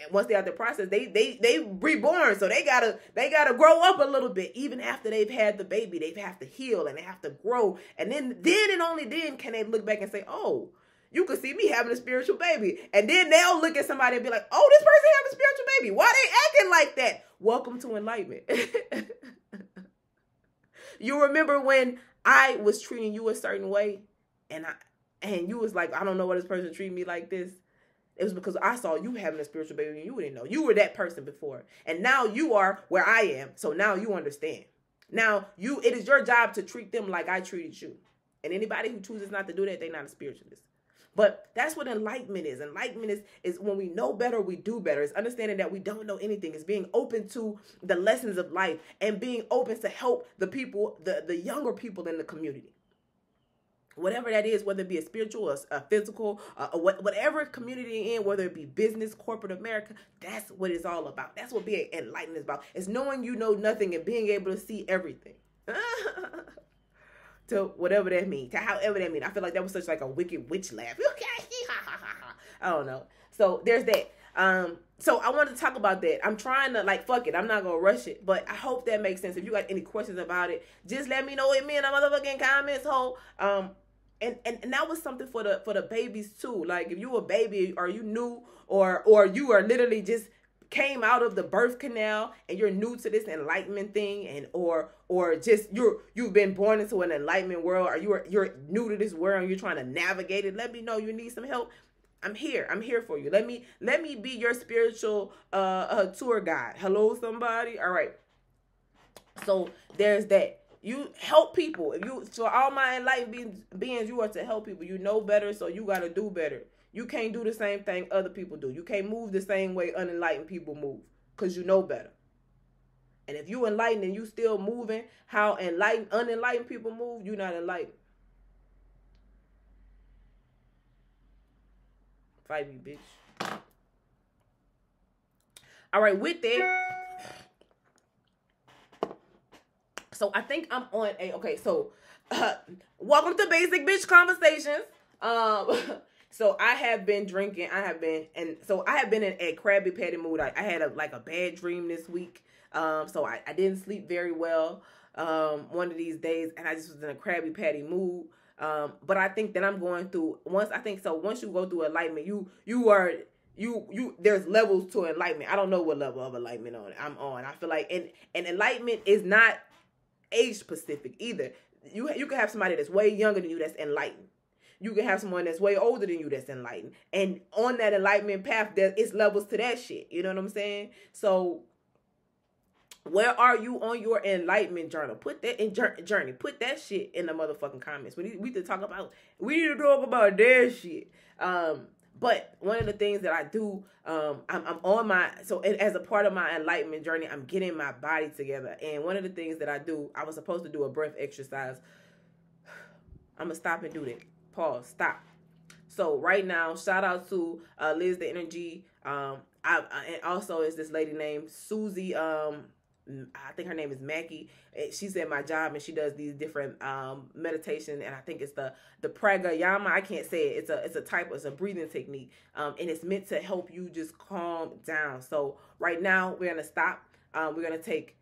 once they're out the process, they reborn. So they gotta grow up a little bit. Even after they've had the baby, they have to heal and they have to grow. And then and only then can they look back and say, "Oh, you could see me having a spiritual baby." And then they'll look at somebody and be like, "Oh, this person having a spiritual baby. Why they acting like that?" Welcome to enlightenment. You remember when I was treating you a certain way, and you was like, "I don't know why this person treated me like this." It was because I saw you having a spiritual baby and you didn't know. You were that person before. And now you are where I am. So now you understand. Now it is your job to treat them like I treated you. And anybody who chooses not to do that, they're not a spiritualist. But that's what enlightenment is. Enlightenment is when we know better, we do better. It's understanding that we don't know anything. It's being open to the lessons of life and being open to help the people, the younger people in the community. Whatever that is, whether it be a spiritual or a physical, whatever community you're in, whether it be business, corporate America, that's what it's all about. That's what being enlightened is about. It's knowing you know nothing and being able to see everything. To whatever that means, to however that means. I feel like that was such like a wicked witch laugh. I don't know. So there's that. So I wanted to talk about that. I'm trying to like fuck it. I'm not gonna rush it, but I hope that makes sense. If you got any questions about it, just let me know it in the motherfucking comments, ho. And that was something for the babies too. Like if you a baby or you new or you are literally just came out of the birth canal and you're new to this enlightenment thing, and or just you've been born into an enlightenment world, or you're new to this world and you're trying to navigate it, let me know you need some help. I'm here for you. Let me be your spiritual tour guide. Hello, somebody. All right. So there's that. You help people. If you, so all my enlightened beings, you are to help people. You know better, so you got to do better. You can't do the same thing other people do. You can't move the same way unenlightened people move, because you know better. And if you enlightened and you still moving how unenlightened people move, you're not enlightened. Fight me, bitch. All right, with that. So I think I'm on okay, so welcome to Basic Bitch Conversations. So I have been drinking, I have been in a Krabby Patty mood. I had a bad dream this week. So I didn't sleep very well one of these days, and I just was in a Krabby Patty mood. But I think that I'm going through, once you go through enlightenment, there's levels to enlightenment. I don't know what level of enlightenment I'm on. I feel like and enlightenment is not age specific either. You can have somebody that's way younger than you that's enlightened. You can have someone that's way older than you that's enlightened. And on that enlightenment path, it's levels to that shit. You know what I'm saying? So where are you on your enlightenment journal? Put that in journey. Put that shit in the motherfucking comments. We need to talk about that shit. But one of the things that I do, I'm on as a part of my enlightenment journey, I'm getting my body together. And one of the things that I do, I was supposed to do a breath exercise. I'm going to stop and do that. Pause. Stop. So right now, shout out to Liz the Energy. And also is this lady named Susie. I think her name is Mackie. She's at my job and she does these different meditation, and I think it's the pranayama. I can't say it. It's a breathing technique, and it's meant to help you just calm down. So right now we're gonna stop. We're gonna take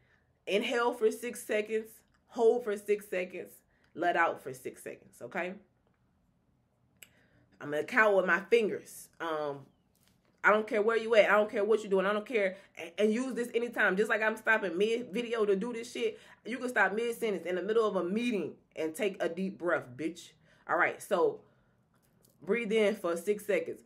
inhale for 6 seconds, hold for 6 seconds, let out for 6 seconds. Okay. I'm gonna count with my fingers. I don't care where you at. I don't care what you're doing. I don't care. And use this anytime. Just like I'm stopping mid-video to do this shit, you can stop mid-sentence in the middle of a meeting and take a deep breath, bitch. All right, so breathe in for 6 seconds.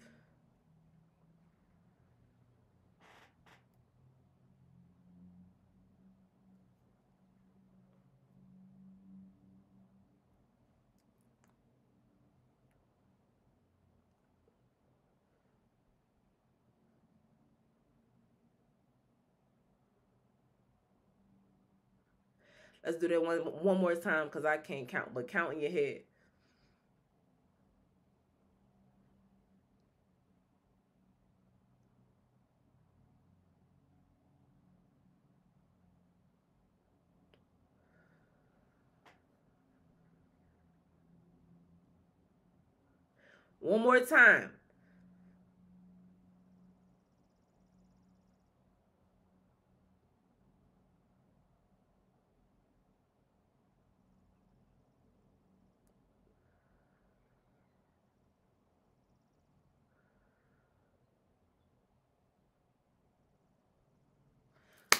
Let's do that one more time, because I can't count, but count in your head. One more time.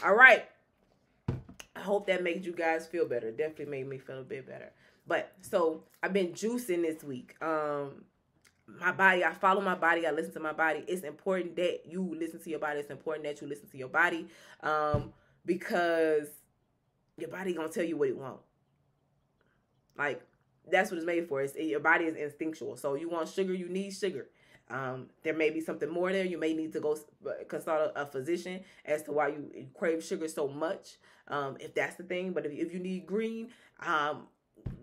All right. I hope that made you guys feel better. Definitely made me feel a bit better. But so I've been juicing this week. My body, I follow my body. I listen to my body. It's important that you listen to your body. It's important that you listen to your body, because your body gonna tell you what it wants. Like, that's what it's made for. Your body is instinctual. So you want sugar, you need sugar. There may be something more there. You may need to go consult a physician as to why you crave sugar so much, if that's the thing. But if you need green,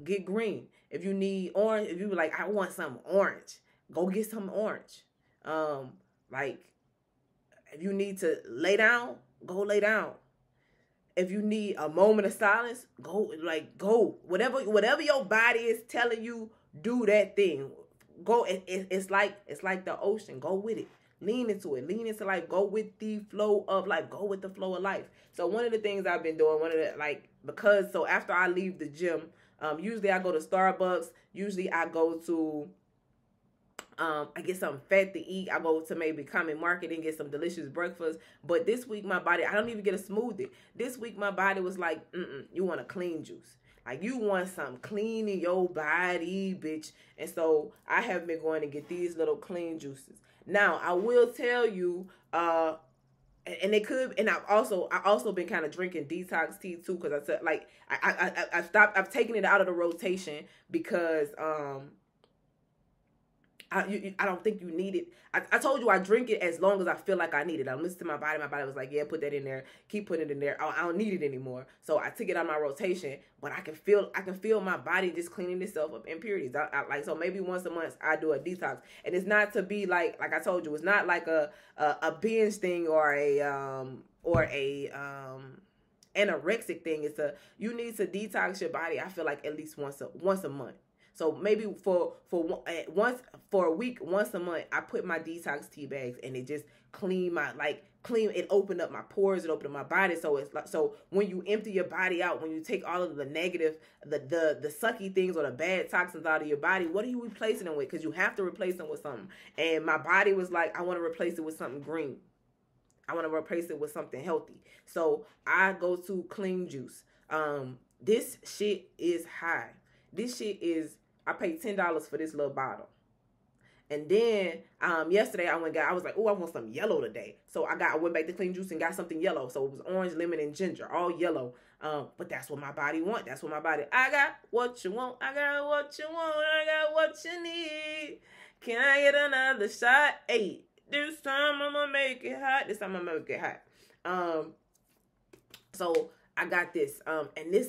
get green. If you need orange, if you be like, I want some orange, go get some orange. Like, if you need to lay down, go lay down. if you need a moment of silence, go. Whatever your body is telling you, do that thing. Go. It's like the ocean. Go with it. Lean into it. Lean into life. Go with the flow of life. Go with the flow of life. So one of the things I've been doing, so after I leave the gym, usually I go to Starbucks. Usually I go to I get something fat to eat. I go to maybe Common Market and get some delicious breakfast. But this week, my body, I don't even get a smoothie. This week, my body was like, you want a clean juice. Like, you want some clean in your body, bitch. And so I have been going to get these little clean juices. Now, I will tell you, and it could, and I also been kind of drinking detox tea too, because I said, like, I've taken it out of the rotation because, I don't think you need it. I told you I drink it as long as I feel like I need it. I listened to my body. My body was like, yeah, put that in there. Keep putting it in there. I don't need it anymore. So I took it out of my rotation, but I can feel my body just cleaning itself of impurities. So maybe once a month I do a detox, and it's not to be like I told you, it's not like a binge thing or a anorexic thing. You need to detox your body. I feel like at least once a month. So maybe for a week, once a month, I put my detox tea bags, and it just clean it opened up my pores, it opened up my body. So it's like, so when you empty your body out, when you take all of the negative, the sucky things or the bad toxins out of your body, what are you replacing them with? Because you have to replace them with something. And my body was like, I want to replace it with something green. I want to replace it with something healthy. So I go to clean juice. This shit is high. This shit is, I paid $10 for this little bottle. And then yesterday I was like, oh, I want some yellow today. So I went back to clean juice and got something yellow. So it was orange, lemon, and ginger, all yellow. But that's what my body wants. That's what my body, I got what you want. I got what you want. I got what you need. Can I get another shot? Hey, this time I'm gonna make it hot. This time I'm gonna make it hot. So I got this. And this,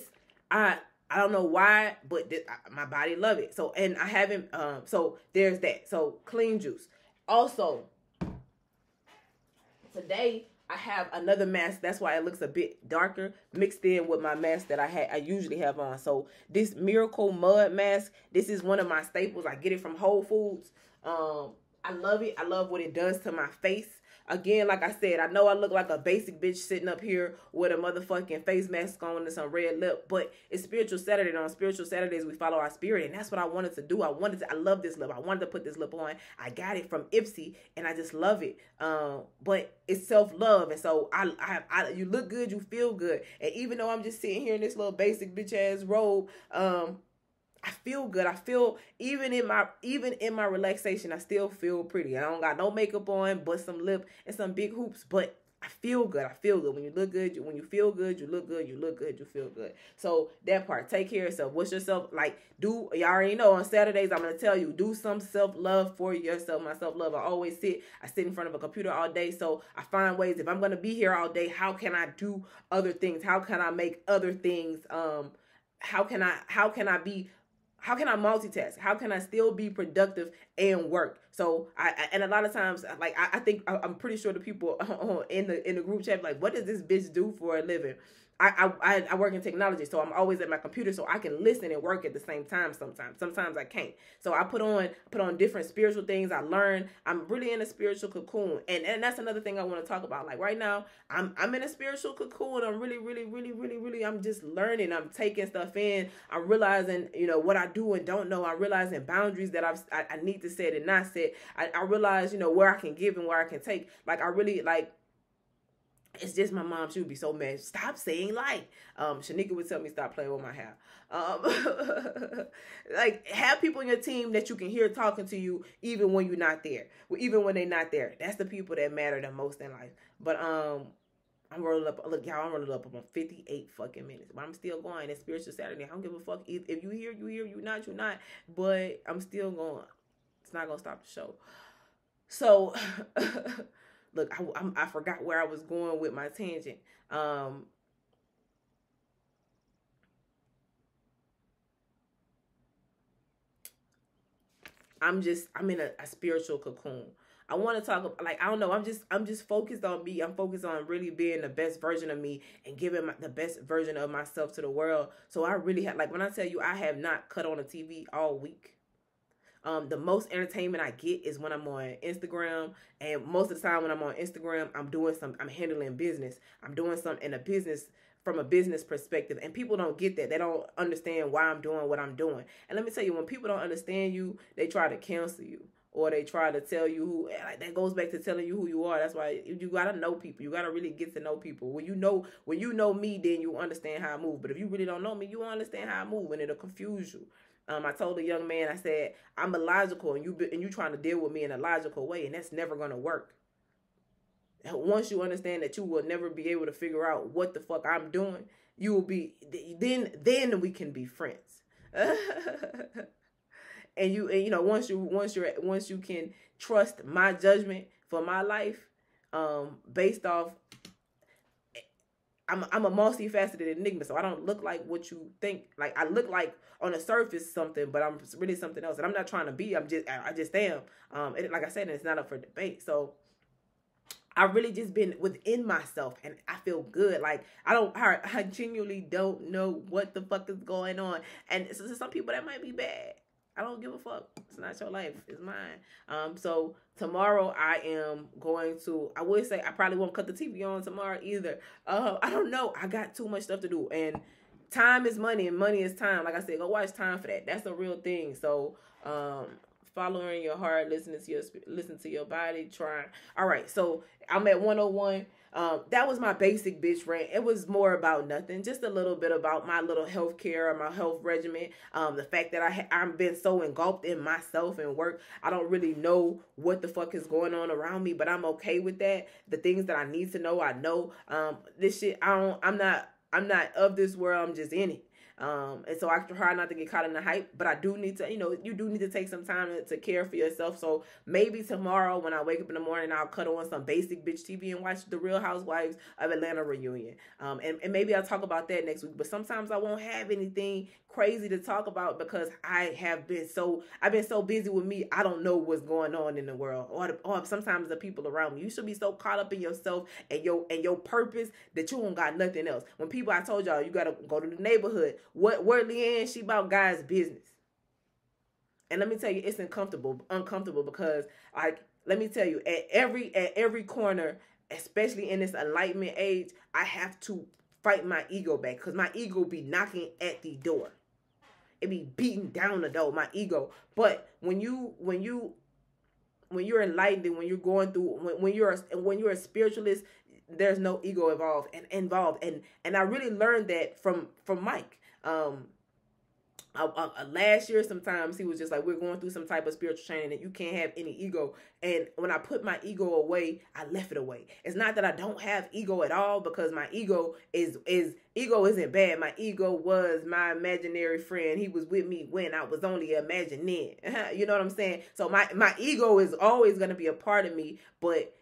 I don't know why, but my body love it. So, and I haven't, so there's that. So clean juice. Also, today I have another mask. That's why it looks a bit darker mixed in with my mask that I usually have on. So this Miracle Mud mask, this is one of my staples. I get it from Whole Foods. I love it. I love what it does to my face. Again, like I said, I know I look like a basic bitch sitting up here with a motherfucking face mask on and some red lip, but it's Spiritual Saturday, and on Spiritual Saturdays, we follow our spirit, and that's what I wanted to do. I love this lip. I wanted to put this lip on. I got it from Ipsy, and I just love it. But it's self-love, and so you look good, you feel good, and even though I'm just sitting here in this little basic bitch-ass robe, I feel good. I feel even in my relaxation, I still feel pretty. I don't got no makeup on, but some lip and some big hoops, but I feel good. I feel good. When you look good, when you feel good, you look good. You look good, you feel good. So that part, take care of yourself. What's yourself like? Y'all already know on Saturdays, I'm gonna tell you, do some self-love for yourself. My self-love, I sit in front of a computer all day, so I find ways. If I'm gonna be here all day, how can I do other things? How can I make other things? How can I multitask? How can I still be productive and work? So and a lot of times, like I think I'm pretty sure the people in the group chat like, what does this bitch do for a living? I work in technology, so I'm always at my computer, so I can listen and work at the same time. Sometimes I can't. So I put on different spiritual things. I learn. I'm really in a spiritual cocoon, and that's another thing I want to talk about. Like right now, I'm in a spiritual cocoon. I'm really. I'm just learning. I'm taking stuff in. I'm realizing, what I do and don't know. I'm realizing boundaries that I need to set and not set. I realize, where I can give and where I can take. Like I really like. It's just my mom. She would be so mad. Stop saying like. Shanika would tell me stop playing with my hair. Like have people in your team that you can hear talking to you even when you're not there. Even when they're not there. That's the people that matter the most in life. But I'm rolling up. Look, y'all, I'm rolling up on 58 fucking minutes. But I'm still going. It's Spiritual Saturday. I don't give a fuck. If you hear, you hear. You not, you not. But I'm still going. It's not gonna stop the show. So. Look, I forgot where I was going with my tangent. I'm in a spiritual cocoon. I want to talk, like, I don't know. I'm just focused on me. I'm focused on really being the best version of me and giving the best version of myself to the world. So I really have, like, when I tell you, I have not cut on a TV all week. The most entertainment I get is when I'm on Instagram, and most of the time when I'm on Instagram, I'm handling business. I'm doing something in a business, from a business perspective, and people don't get that. They don't understand why I'm doing what I'm doing. And let me tell you, when people don't understand you, they try to cancel you, or they try to tell you who, like, that goes back to telling you who you are. That's why you gotta know people. You gotta really get to know people. When you know me, then you understand how I move. But if you really don't know me, you won't understand how I move, and it'll confuse you. I told a young man, I said, I'm illogical, and you trying to deal with me in a logical way, and that's never gonna work. Once you understand that you will never be able to figure out what the fuck I'm doing, you will be, then we can be friends. And you know, once you can trust my judgment for my life, based off, I'm a multifaceted enigma, so I don't look like what you think. Like, I look like on the surface something, but I'm really something else, and I'm not trying to be. I just am. Like I said, it's not up for debate. So I've really just been within myself, and I feel good. Like, I genuinely don't know what the fuck is going on, and so some people, that might be bad. I don't give a fuck. It's not your life. It's mine. So tomorrow I am going to, I would say I probably won't cut the TV on tomorrow either. I don't know. I got too much stuff to do, and time is money, and money is time. Like I said, go watch Time for That. That's a real thing. So, following your heart, listen to your body, trying. All right. So I'm at 101. That was my basic bitch rant. It was more about nothing, just a little bit about my little health care, my health regimen. The fact that I've been so engulfed in myself and work, I don't really know what the fuck is going on around me, but I'm okay with that. The things that I need to know, I know. This shit, I'm not of this world. I'm just in it. And so I try not to get caught in the hype, but I do need to, you do need to take some time to care for yourself. So maybe tomorrow when I wake up in the morning, I'll cut on some basic bitch TV and watch The Real Housewives of Atlanta reunion. And maybe I'll talk about that next week, but sometimes I won't have anything crazy to talk about because I've been so busy with me. I don't know what's going on in the world, or sometimes the people around me. You should be so caught up in yourself and your purpose that you don't got nothing else. When people, I told y'all, you gotta go to the neighborhood. Where Leanne, she about guys' business. And let me tell you, it's uncomfortable because, like, let me tell you, at every corner, especially in this enlightenment age, I have to fight my ego back, because my ego be knocking at the door. It be beating down the door, my ego. But when you're enlightened, and when you're going through, when you're a spiritualist, there's no ego involved. And I really learned that from Mike. Last year, sometimes he was just like, we're going through some type of spiritual training and you can't have any ego. And when I put my ego away, I left it away. It's not that I don't have ego at all, because my ego isn't bad. My ego was my imaginary friend. He was with me when I was only imagining. You know what I'm saying? So my ego is always going to be a part of me, but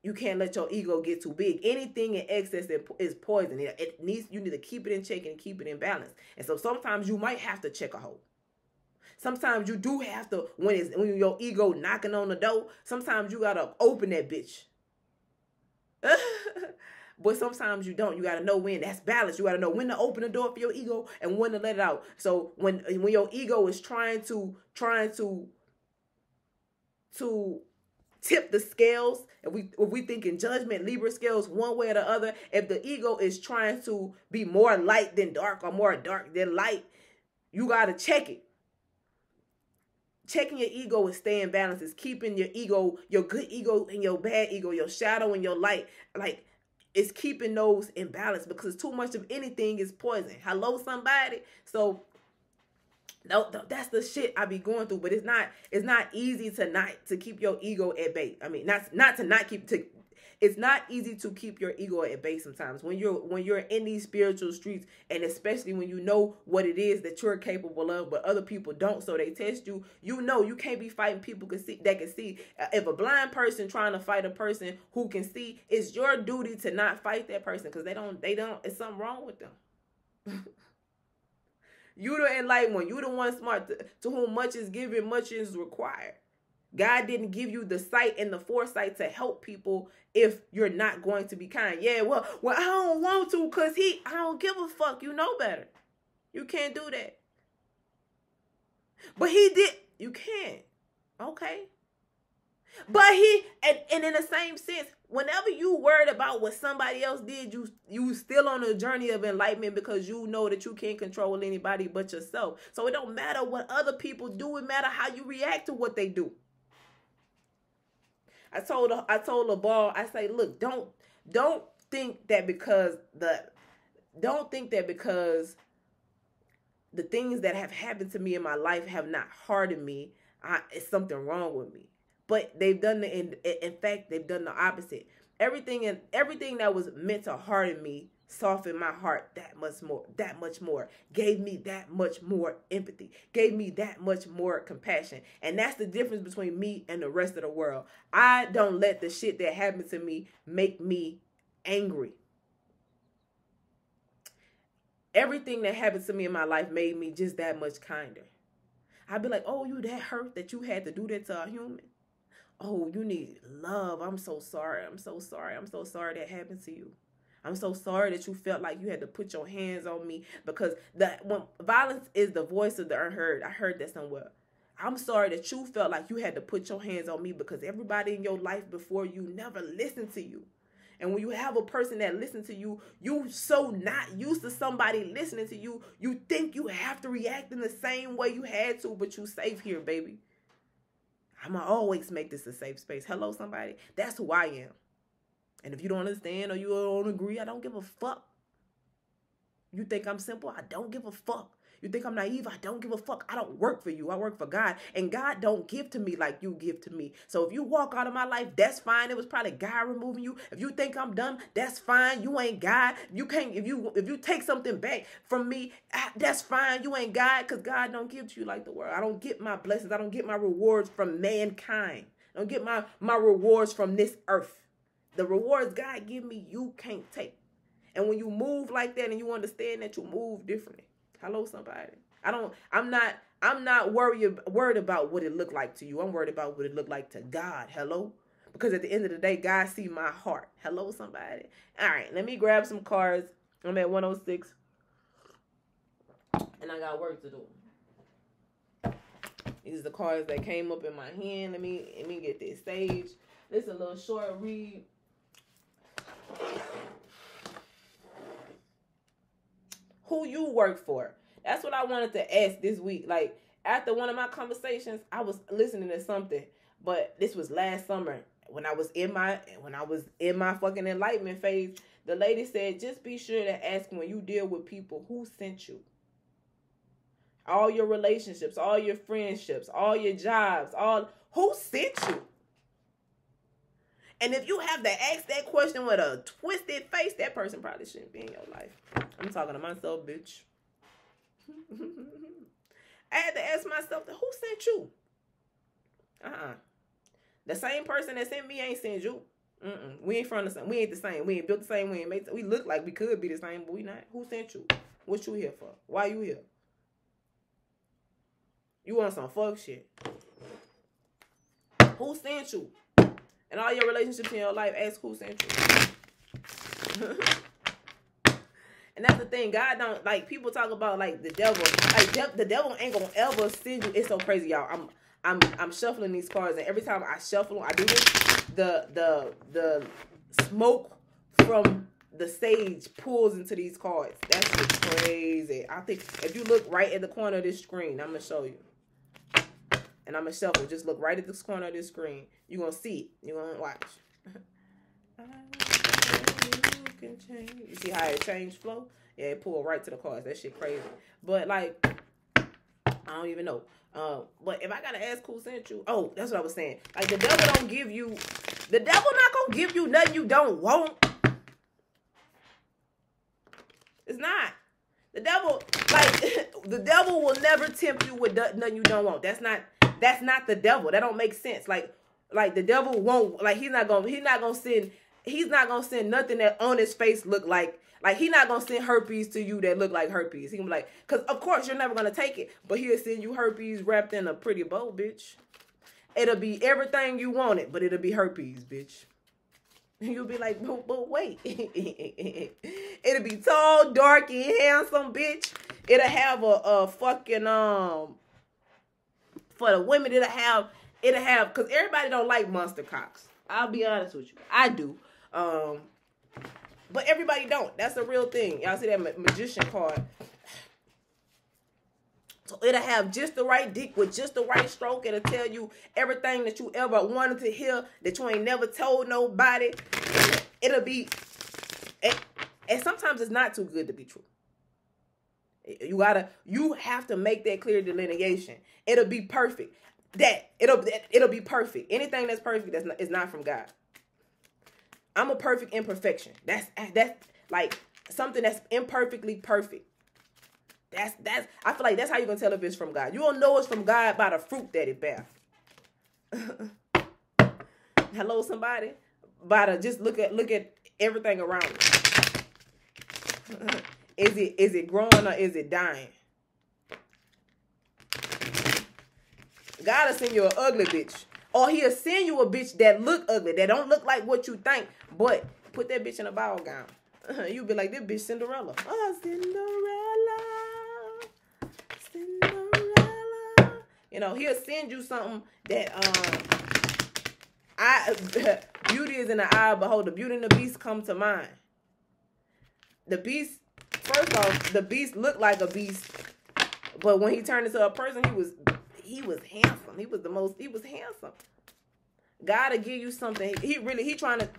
you can't let your ego get too big. Anything in excess is poison. You need to keep it in check and keep it in balance. And so sometimes you might have to check a hole. Sometimes you do have to, when your ego knocking on the door, sometimes you gotta open that bitch. But sometimes you don't. You gotta know when. That's balance. You gotta know when to open the door for your ego and when to let it out. So when your ego is trying to tip the scales, if we think in judgment, Libra scales one way or the other, if the ego is trying to be more light than dark or more dark than light, you got to check it. Checking your ego is staying balanced. Is keeping your ego, your good ego and your bad ego, your shadow and your light, like, it's keeping those in balance, because too much of anything is poison. Hello, somebody. So no, that's the shit I be going through, but it's not easy to keep your ego at bay. I mean, it's not easy to keep your ego at bay sometimes when you're in these spiritual streets, and especially when you know what it is that you're capable of, but other people don't, so they test you. You can't be fighting people that can see. If a blind person trying to fight a person who can see, it's your duty to not fight that person, because they don't. It's something wrong with them. You the enlightened one. You the one smart, to whom much is given, much is required. God didn't give you the sight and the foresight to help people if you're not going to be kind. Yeah, well, I don't want to because I don't give a fuck. You know better. You can't do that. But he did. You can't. Okay. But and in the same sense, whenever you worried about what somebody else did, you still on a journey of enlightenment because you know that you can't control anybody but yourself. So it don't matter what other people do. It matter how you react to what they do. I told LeBall, I say, look, don't think that because the things that have happened to me in my life have not hardened me, it's something wrong with me. But they've done in fact, they've done the opposite. Everything that was meant to harden me softened my heart that much more, gave me that much more empathy, gave me that much more compassion. And that's the difference between me and the rest of the world. I don't let the shit that happened to me make me angry. Everything that happened to me in my life made me just that much kinder. I'd be like, oh, you that hurt that you had to do that to a human? Oh, you need love. I'm so sorry. I'm so sorry. I'm so sorry that happened to you. I'm so sorry that you felt like you had to put your hands on me because when violence is the voice of the unheard. I heard that somewhere. I'm sorry that you felt like you had to put your hands on me because everybody in your life before you never listened to you. And when you have a person that listens to you, you so not used to somebody listening to you, you think you have to react in the same way you had to, but you safe here, baby. I'm going to always make this a safe space. Hello, somebody. That's who I am. And if you don't understand or you don't agree, I don't give a fuck. You think I'm simple? I don't give a fuck. You think I'm naive? I don't give a fuck. I don't work for you. I work for God. And God don't give to me like you give to me. So if you walk out of my life, that's fine. It was probably God removing you. If you think I'm dumb, that's fine. You ain't God. You can't, if you take something back from me, that's fine. You ain't God because God don't give to you like the world. I don't get my blessings. I don't get my rewards from mankind. I don't get my rewards from this earth. The rewards God give me, you can't take. And when you move like that and you understand that you move differently. Hello, somebody. I'm not worried about what it looked like to you. I'm worried about what it looked like to God. Hello? Because at the end of the day, God see my heart. Hello, somebody. All right, let me grab some cards. I'm at 106. And I got work to do. These are the cards that came up in my hand. Let me get this sage. This is a little short read. Who you work for? That's what I wanted to ask this week. Like, after one of my conversations, I was listening to something, but this was last summer when I was in my fucking enlightenment phase. The lady said, just be sure to ask when you deal with people who sent you. All your relationships, all your friendships, all your jobs, who sent you? And if you have to ask that question with a twisted face, that person probably shouldn't be in your life. I'm talking to myself, bitch. I had to ask myself, who sent you? The same person that sent me ain't sent you. We ain't from the same. We ain't the same. We ain't built the same. We look like we could be the same, but we not. Who sent you? What you here for? Why you here? You want some fuck shit. Who sent you? And all your relationships in your life, ask who sent you. And that's the thing. God don't, like, people talk about, like, the devil. Like, the devil ain't gonna ever send you. It's so crazy, y'all. I'm shuffling these cards, and every time I shuffle them, I do this, the smoke from the sage pulls into these cards. That's just crazy. I think if you look right at the corner of this screen, I'm gonna show you. And I'm going to shuffle. Just look right at this corner of this screen. You're going to see it. You're going to watch. You see how it changed flow? Yeah, it pulled right to the cards. That shit crazy. But, like, I don't even know. But if I got to ask who sent you. Oh, that's what I was saying. Like, the devil not going to give you nothing you don't want. It's not. The devil, like, the devil will never tempt you with nothing you don't want. That's not the devil. That don't make sense. Like the devil won't, like, he's not gonna send nothing that on his face look like he's not gonna send herpes to you that look like herpes. He gonna be like, cause of course you're never gonna take it, but he'll send you herpes wrapped in a pretty bow, bitch. It'll be everything you wanted, but it'll be herpes, bitch. You'll be like, but wait. It'll be tall, dark, and handsome, bitch. It'll have a fucking, for the women, it'll have, because everybody don't like monster cocks. I'll be honest with you. I do. But everybody don't. That's a real thing. Y'all see that magician card? So it'll have just the right dick with just the right stroke. It'll tell you everything that you ever wanted to hear that you ain't never told nobody. It'll be, and sometimes it's not too good to be true. You have to make that clear delineation. It'll be perfect. It'll be perfect. Anything that's perfect is not from God. I'm a perfect imperfection. That's like something that's imperfectly perfect. I feel like that's how you're gonna tell if it's from God. You don't know it's from God by the fruit that it bears. Hello, somebody. By the just look at everything around it. Is it growing or is it dying? God will send you an ugly bitch. Or he'll send you a bitch that look ugly, that don't look like what you think, but put that bitch in a ball gown. You'll be like, this bitch Cinderella. Oh, Cinderella. You know, he'll send you something that, beauty is in the eye of the beholder. Beauty and the Beast come to mind. The Beast, first off, the Beast looked like a beast, but when he turned into a person, he was handsome. He was handsome. Gotta give you something. He trying to,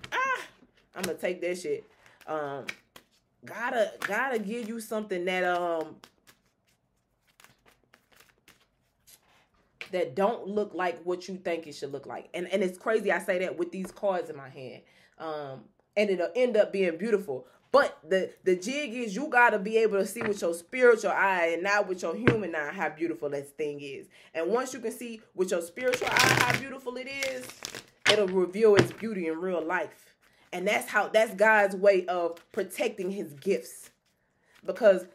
I'm gonna take that shit. Gotta give you something that, that don't look like what you think it should look like. And it's crazy I say that with these cards in my hand. And it'll end up being beautiful. But the jig is you got to be able to see with your spiritual eye and not with your human eye how beautiful this thing is. And once you can see with your spiritual eye how beautiful it is, it'll reveal its beauty in real life. And that's God's way of protecting his gifts. Because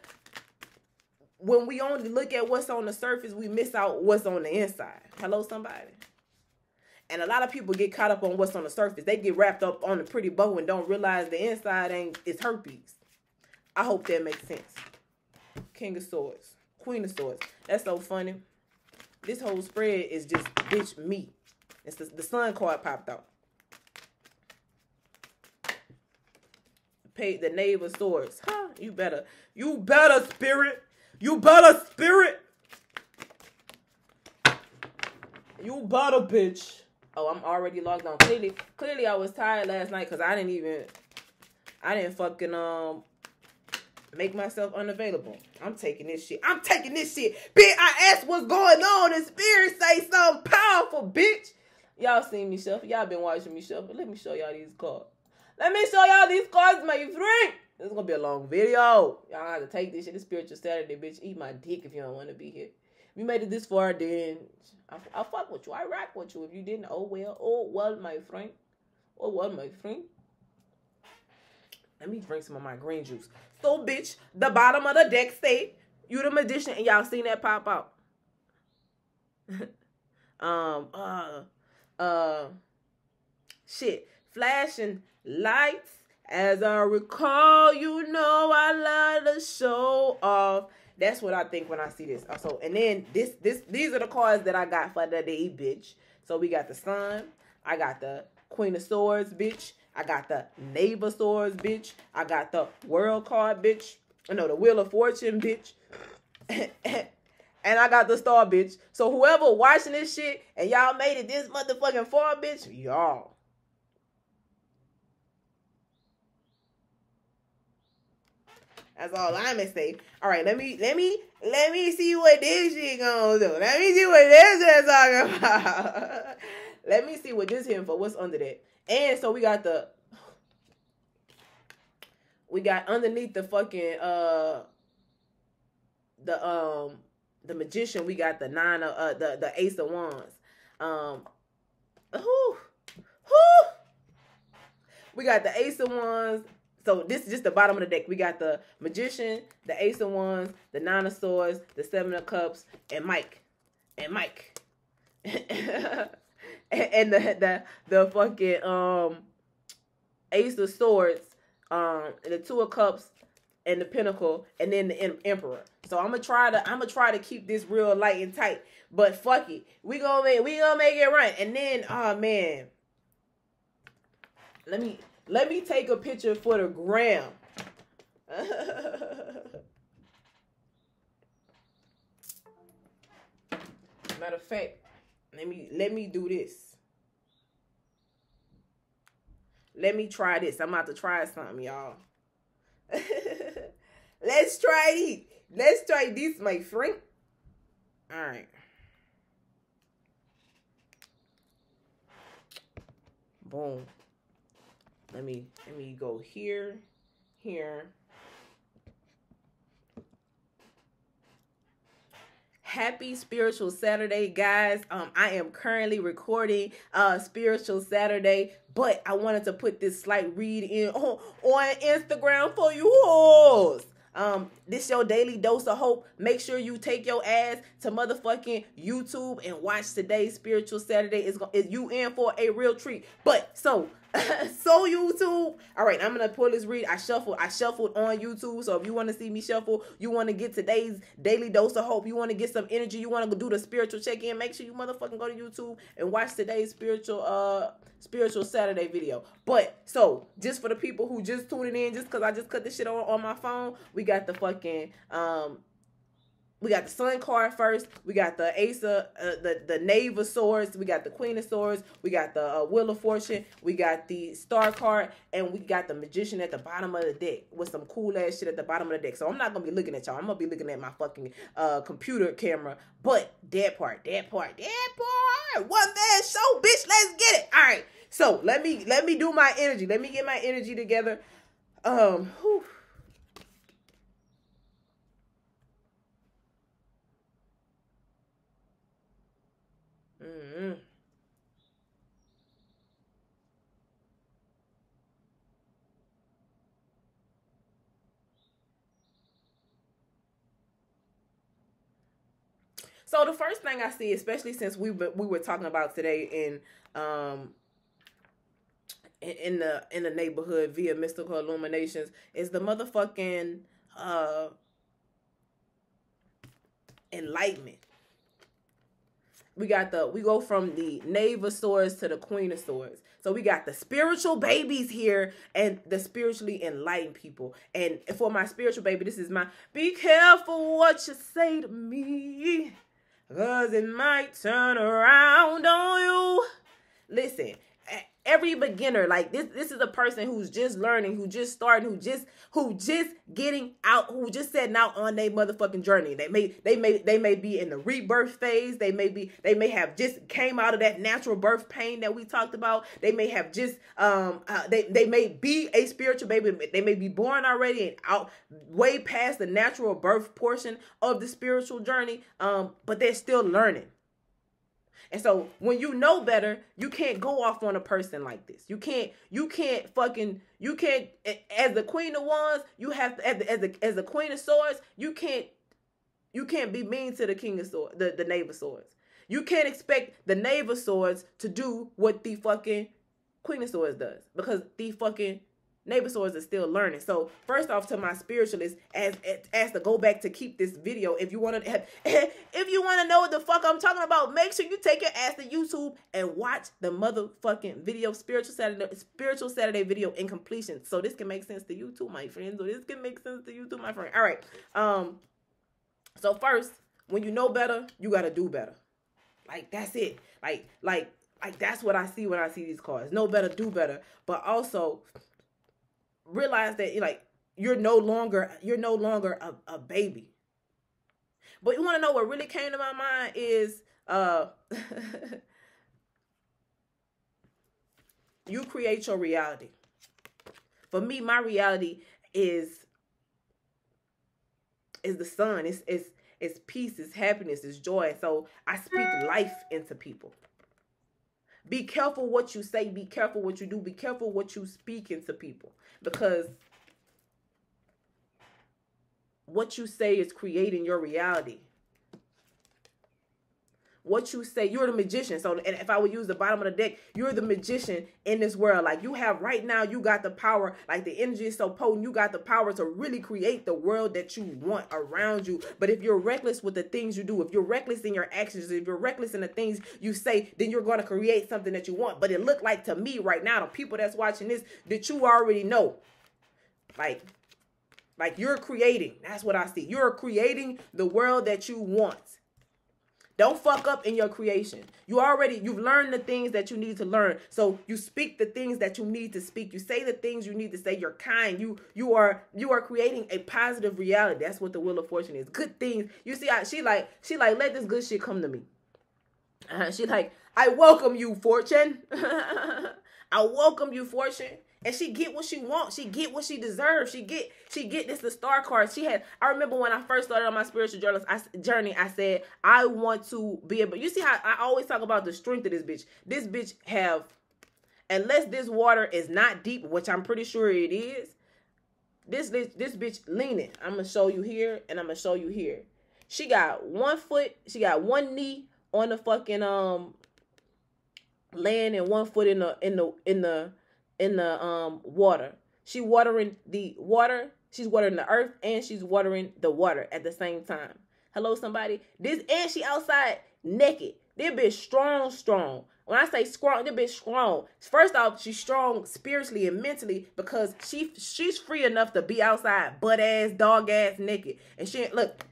when we only look at what's on the surface, we miss out what's on the inside. Hello, somebody. And a lot of people get caught up on what's on the surface. They get wrapped up on the pretty bow and don't realize the inside it's herpes. I hope that makes sense. King of Swords. Queen of Swords. That's so funny. This whole spread is just bitch me. It's the sun card popped out. The Knave of Swords. Huh? You better spirit. You better spirit. You better bitch. Oh, I'm already logged on. Clearly I was tired last night because I didn't fucking make myself unavailable. I'm taking this shit. Bitch, I asked what's going on and spirit say something powerful, bitch. Y'all seen me shuffle. Y'all been watching me shuffle. Let me show y'all these cards. Let me show y'all these cards, my friend. This is gonna be a long video. Y'all have to take this shit. It's Spiritual Saturday, bitch. Eat my dick if you don't want to be here. If you made it this far, then I'll fuck with you. I rock with you. If you didn't, oh well, my friend. Oh well, my friend. Let me drink some of my green juice. So, bitch, the bottom of the deck say you the magician, and y'all seen that pop out. Shit, flashing lights. As I recall, you know I love to show off. That's what I think when I see this. So, and then these are the cards that I got for the day, bitch. So we got the Sun. I got the Queen of Swords, bitch. I got the Knave of Swords, bitch. I got the World card, bitch. The Wheel of Fortune, bitch. And I got the Star, bitch. So whoever watching this shit and y'all made it this motherfucking far, bitch, y'all. That's all I'm gonna say. All right, let me see what this shit gonna do. Let me see what this is talking about. Let me see what this here for. What's under that? And so we got underneath the fucking the Magician. We got the the Ace of Wands. We got the Ace of Wands. So this is just the bottom of the deck. We got the Magician, the Ace of Wands, the Nine of Swords, the Seven of Cups, and Mike. and the fucking Ace of Swords, and the Two of Cups, and the Pentacle, and then the Emperor. So I'm gonna try to keep this real light and tight. But fuck it, we gonna make it run. And then, oh man, let me take a picture for the gram. Matter of fact, let me do this. Let me try this. I'm about to try something, y'all. Let's try it. Let's try this, my friend. All right. Boom. Let me go here. Happy Spiritual Saturday, guys. I am currently recording Spiritual Saturday, but I wanted to put this slight read in on Instagram for you all. This your daily dose of hope. Make sure you take your ass to motherfucking YouTube and watch today's Spiritual Saturday. Is you in for a real treat. But so YouTube. All right, I'm gonna pull this read. I shuffled on YouTube. So if you want to see me shuffle, you want to get today's daily dose of hope, you want to get some energy, you want to do the spiritual check-in, make sure you motherfucking go to YouTube and watch today's Spiritual Saturday video. But so just for the people who just tuning in, just because I just cut this shit on my phone, we got the fucking we got the Sun card first. We got the Ace of the Knave of Swords. We got the Queen of Swords. We got the Wheel of Fortune. We got the Star card, and we got the Magician at the bottom of the deck with some cool ass shit at the bottom of the deck. So I'm not gonna be looking at y'all. I'm gonna be looking at my fucking computer camera. But that part. One man show, bitch. Let's get it. All right. So let me do my energy. Let me get my energy together. Whew. So the first thing I see, especially since we were talking about today in the neighborhood via mystical illuminations, is the motherfucking enlightenment. We go from the Knave of Swords to the Queen of Swords. So we got the spiritual babies here and the spiritually enlightened people. And for my spiritual baby, this is my, be careful what you say to me, 'cause it might turn around on you. Listen, every beginner, like this is a person who's just learning, who just starting, who just getting out, who just setting out on their motherfucking journey. They may be in the rebirth phase. They may have just came out of that natural birth pain that we talked about. They may have just they may be a spiritual baby. They may be born already and out way past the natural birth portion of the spiritual journey. But they're still learning. And so when you know better, you can't go off on a person like this. You can't as the Queen of Wands, you have to, as the Queen of Swords, you can't be mean to the King of Swords, the Knave of Swords. You can't expect the Knave of Swords to do what the fucking Queen of Swords does, because the fucking Knave of Swords is still learning. So first off, to my spiritualists, as to go back to keep this video, if you want to know what the fuck I'm talking about, make sure you take your ass to YouTube and watch the motherfucking video, Spiritual Saturday video in completion. So this can make sense to you too, my friends. All right. So first, when you know better, you gotta do better. Like that's it. Like that's what I see when I see these cards. Know better, do better. But also realize that you're no longer a baby. But you want to know what really came to my mind is you create your reality. For me, my reality is the sun. It's peace, it's happiness, it's joy. So I speak life into people. Be careful what you say. Be careful what you do. Be careful what you speak into people. Because what you say is creating your reality. what you say. You're the magician. So, and if I would use the bottom of the deck, you're the magician in this world. Like, you have right now, you got the power. Like, the energy is so potent. You got the power to really create the world that you want around you. But if you're reckless with the things you do, if you're reckless in your actions, if you're reckless in the things you say, then you're going to create something that you want. But it looked like to me right now, the people that's watching this, that you already know. Like you're creating. That's what I see. You're creating the world that you want. Don't fuck up in your creation. You've learned the things that you need to learn. So you speak the things that you need to speak. You say the things you need to say. You're kind. You are creating a positive reality. That's what the Wheel of Fortune is. Good things. You see, she like, let this good shit come to me. She like, I welcome you, Fortune. I welcome you, Fortune. And she get what she wants. She get what she deserves. She get this the star card. I remember when I first started on my spiritual journey, I said, I want to be able, you see how I always talk about the strength of this bitch. This bitch have, unless this water is not deep, which I'm pretty sure it is, this bitch leaning. I'm going to show you here and I'm going to show you here. She got one one knee on the fucking, land and one foot in the water. She's watering the water, she's watering the earth, and she's watering the water at the same time. Hello, somebody. And she outside naked. This bitch strong. When I say strong, this bitch strong. First off, she's strong spiritually and mentally because she's free enough to be outside, butt ass, dog ass, naked. And she look,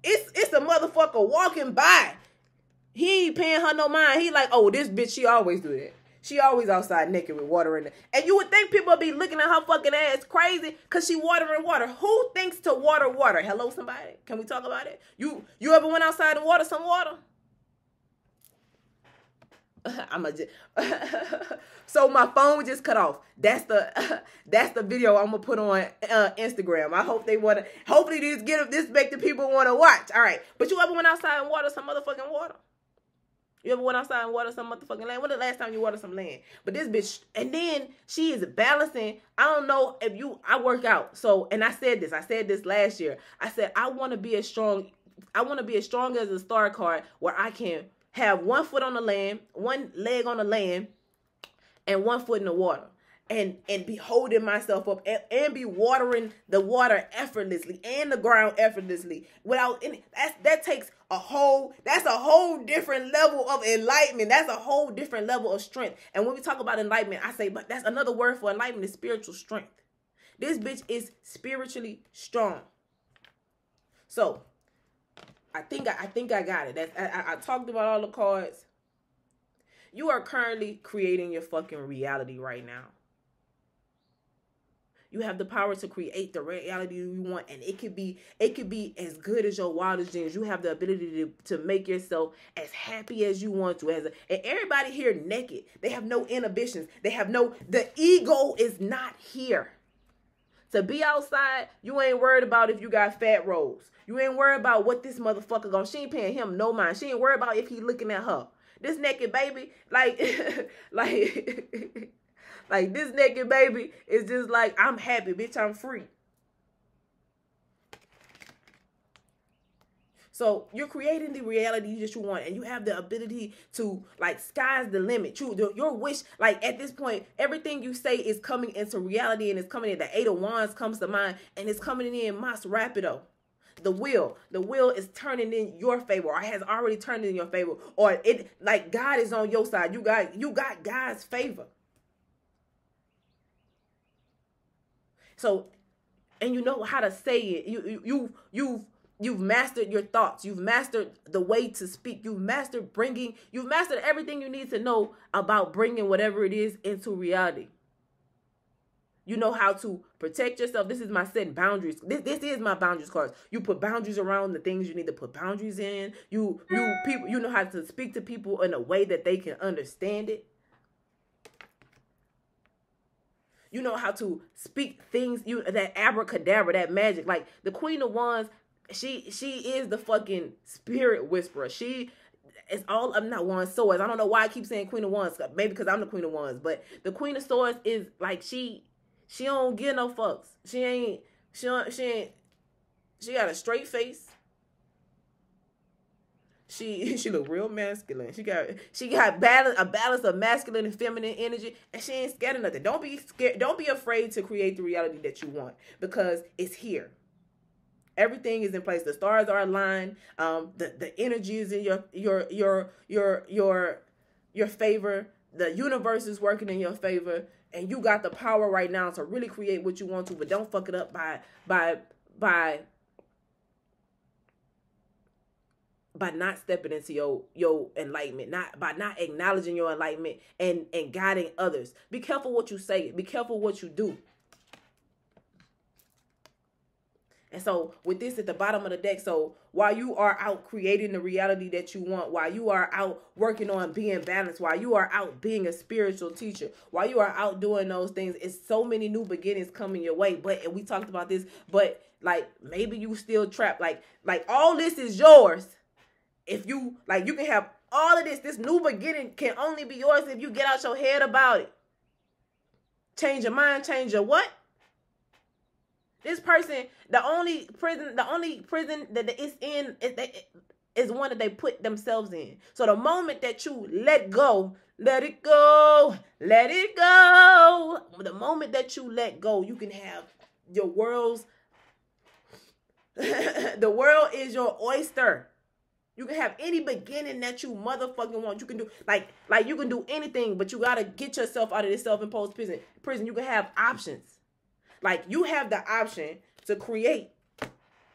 it's a motherfucker walking by. He ain't paying her no mind. He like, oh, this bitch, she always do that. She always outside naked with water in it. And you would think people would be looking at her fucking ass crazy because she watering water. Who thinks to water water? Hello, somebody? Can we talk about it? You ever went outside and water some water? So my phone just cut off. That's the video I'm gonna put on Instagram. I hope hopefully this make the people want to watch. All right. But you ever went outside and water some motherfucking water? You ever went outside and water some motherfucking land? When the last time you watered some land? But this bitch, and then she is balancing. I don't know if I work out. So, and I said this last year. I said, I want to be as strong as a star card where I can have one foot on the land, one leg on the land, and one foot in the water. And be holding myself up and be watering the water effortlessly and the ground effortlessly without any. That's a whole different level of enlightenment. That's a whole different level of strength. And when we talk about enlightenment, I say, but that's another word for enlightenment is spiritual strength. This bitch is spiritually strong. So I think I got it. I talked about all the cards. You are currently creating your fucking reality right now. You have the power to create the reality you want, and it could be as good as your wildest dreams. You have the ability to make yourself as happy as you want to. And everybody here naked. They have no inhibitions. The ego is not here. To be outside, you ain't worried about if you got fat rolls. You ain't worried about what this motherfucker gon'. She ain't paying him no mind. She ain't worried about if he looking at her. This naked baby, like this naked baby is just like, I'm happy, bitch, I'm free. So you're creating the reality that you want, and you have the ability to, like, sky's the limit. Your wish, like, at this point, everything you say is coming into reality, and it's coming in. The 8 of Wands comes to mind, and it's coming in mas rapido. The wheel is turning in your favor, or has already turned in your favor, or it, like, God is on your side. You got God's favor. So, and you know how to say it. You've mastered your thoughts. You've mastered the way to speak. You've mastered everything you need to know about bringing whatever it is into reality. You know how to protect yourself. This is my setting boundaries. This is my boundaries cards. You put boundaries around the things you need to put boundaries in. You know how to speak to people in a way that they can understand it. You know how to speak things, that abracadabra, that magic. Like the Queen of Wands, she is the fucking spirit whisperer. She is all, I'm not One Swords. I don't know why I keep saying Queen of Wands. Maybe because I'm the Queen of Wands. But the Queen of Swords is like, she don't give no fucks. She got a straight face. She look real masculine. She got a balance of masculine and feminine energy, and she ain't scared of nothing. Don't be scared. Don't be afraid to create the reality that you want, because it's here. Everything is in place. The stars are aligned. The energy is in your favor. The universe is working in your favor, and you got the power right now to really create what you want to. But don't fuck it up by not stepping into your enlightenment, by not acknowledging your enlightenment and guiding others. Be careful what you say. Be careful what you do. And so with this at the bottom of the deck, so while you are out creating the reality that you want, while you are out working on being balanced, while you are out being a spiritual teacher, while you are out doing those things, it's so many new beginnings coming your way. And we talked about this, but like maybe you still trapped. Like all this is yours. If you you can have all of this. This new beginning can only be yours if you get out your head about it. Change your mind, change your what? This person, the only prison that it's in is one that they put themselves in. So the moment that you let go, let it go, let it go. The moment that you let go, you can have your world's, the world is your oyster. You can have any beginning that you motherfucking want. You can do, like you can do anything, but you got to get yourself out of this self-imposed prison. You can have options. Like, you have the option to create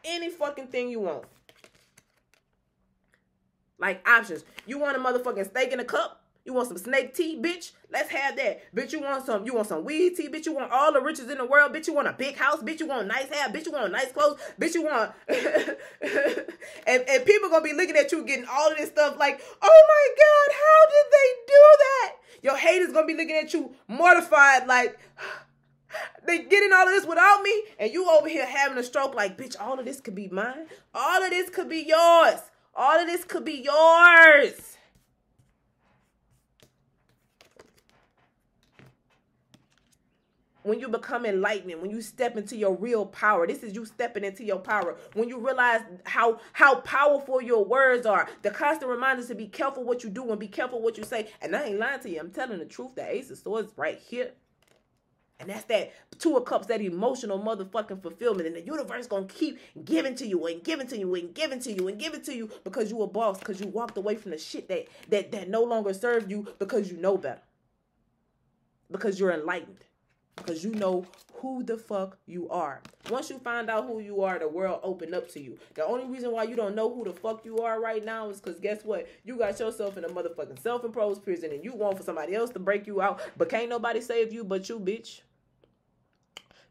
any fucking thing you want. Like, options. You want a motherfucking steak in a cup? You want some snake tea, bitch? Let's have that. Bitch, you want some weed tea? Bitch, you want all the riches in the world? Bitch, you want a big house? Bitch, you want nice hair? Bitch, you want nice clothes? Bitch, you want... and people gonna be looking at you getting all of this stuff like, oh my God, how did they do that? Your haters gonna be looking at you mortified like... They getting all of this without me, and you over here having a stroke like, bitch, all of this could be mine. All of this could be yours. All of this could be yours. When you become enlightened, when you step into your real power, this is you stepping into your power. When you realize how powerful your words are, the constant reminders to be careful what you do and be careful what you say. And I ain't lying to you. I'm telling the truth. The Ace of Swords right here. And that's that Two of Cups, that emotional motherfucking fulfillment. And the universe going to keep giving to you and giving to you and giving to you and giving to you because you a boss, because you walked away from the shit that no longer served you, because you know better. Because you're enlightened. Because you know who the fuck you are. Once you find out who you are, the world open up to you. The only reason why you don't know who the fuck you are right now is because guess what? You got yourself in a motherfucking self-imposed prison and you want for somebody else to break you out, but can't nobody save you but you, bitch.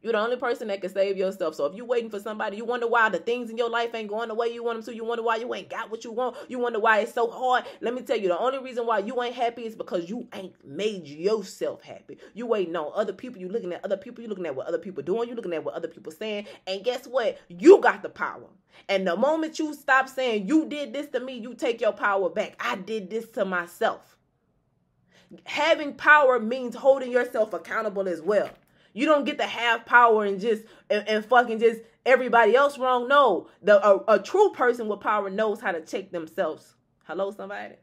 You're the only person that can save yourself. So if you're waiting for somebody, you wonder why the things in your life ain't going the way you want them to. You wonder why you ain't got what you want. You wonder why it's so hard. Let me tell you, the only reason why you ain't happy is because you ain't made yourself happy. You waiting on other people. You looking at other people. You looking at what other people doing. You looking at what other people saying. And guess what? You got the power. And the moment you stop saying, you did this to me, you take your power back. I did this to myself. Having power means holding yourself accountable as well. You don't get to have power and just and fucking just everybody else wrong. No, a true person with power knows how to check themselves. Hello, somebody.